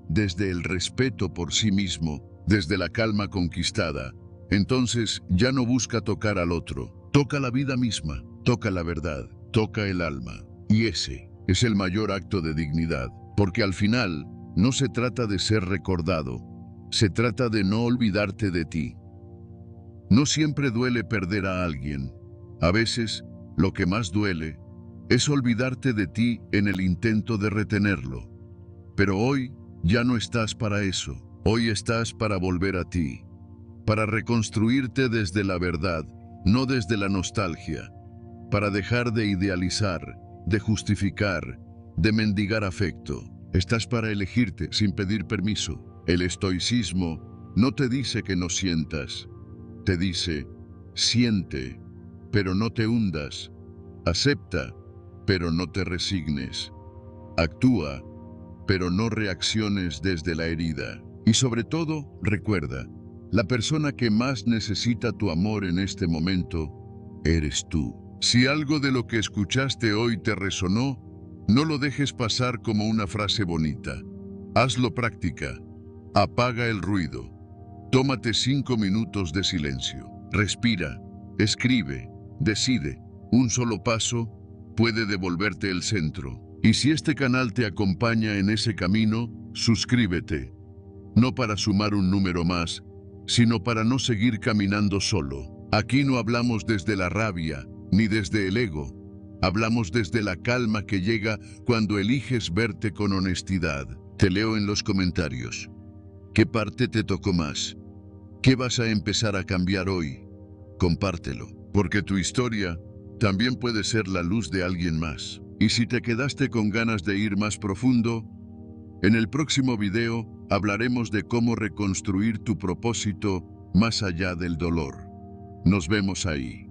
[SPEAKER 1] desde el respeto por sí mismo, desde la calma conquistada, entonces ya no busca tocar al otro, toca la vida misma, toca la verdad, toca el alma. Y ese es el mayor acto de dignidad, porque al final no se trata de ser recordado, se trata de no olvidarte de ti. No siempre duele perder a alguien. A veces, lo que más duele es olvidarte de ti en el intento de retenerlo. Pero hoy ya no estás para eso. Hoy estás para volver a ti, para reconstruirte desde la verdad, no desde la nostalgia, para dejar de idealizar, de justificar, de mendigar afecto. Estás para elegirte sin pedir permiso. El estoicismo no te dice que no sientas, te dice, siente, pero no te hundas, acepta, pero no te resignes, actúa, pero no reacciones desde la herida. Y sobre todo, recuerda, la persona que más necesita tu amor en este momento eres tú. Si algo de lo que escuchaste hoy te resonó, no lo dejes pasar como una frase bonita. Hazlo práctica. Apaga el ruido. Tómate 5 minutos de silencio. Respira, escribe, decide. Un solo paso puede devolverte el centro. Y si este canal te acompaña en ese camino, suscríbete. No para sumar un número más, sino para no seguir caminando solo. Aquí no hablamos desde la rabia, ni desde el ego. Hablamos desde la calma que llega cuando eliges verte con honestidad. Te leo en los comentarios. ¿Qué parte te tocó más? ¿Qué vas a empezar a cambiar hoy? Compártelo, porque tu historia también puede ser la luz de alguien más. Y si te quedaste con ganas de ir más profundo, en el próximo video hablaremos de cómo reconstruir tu propósito más allá del dolor. Nos vemos ahí.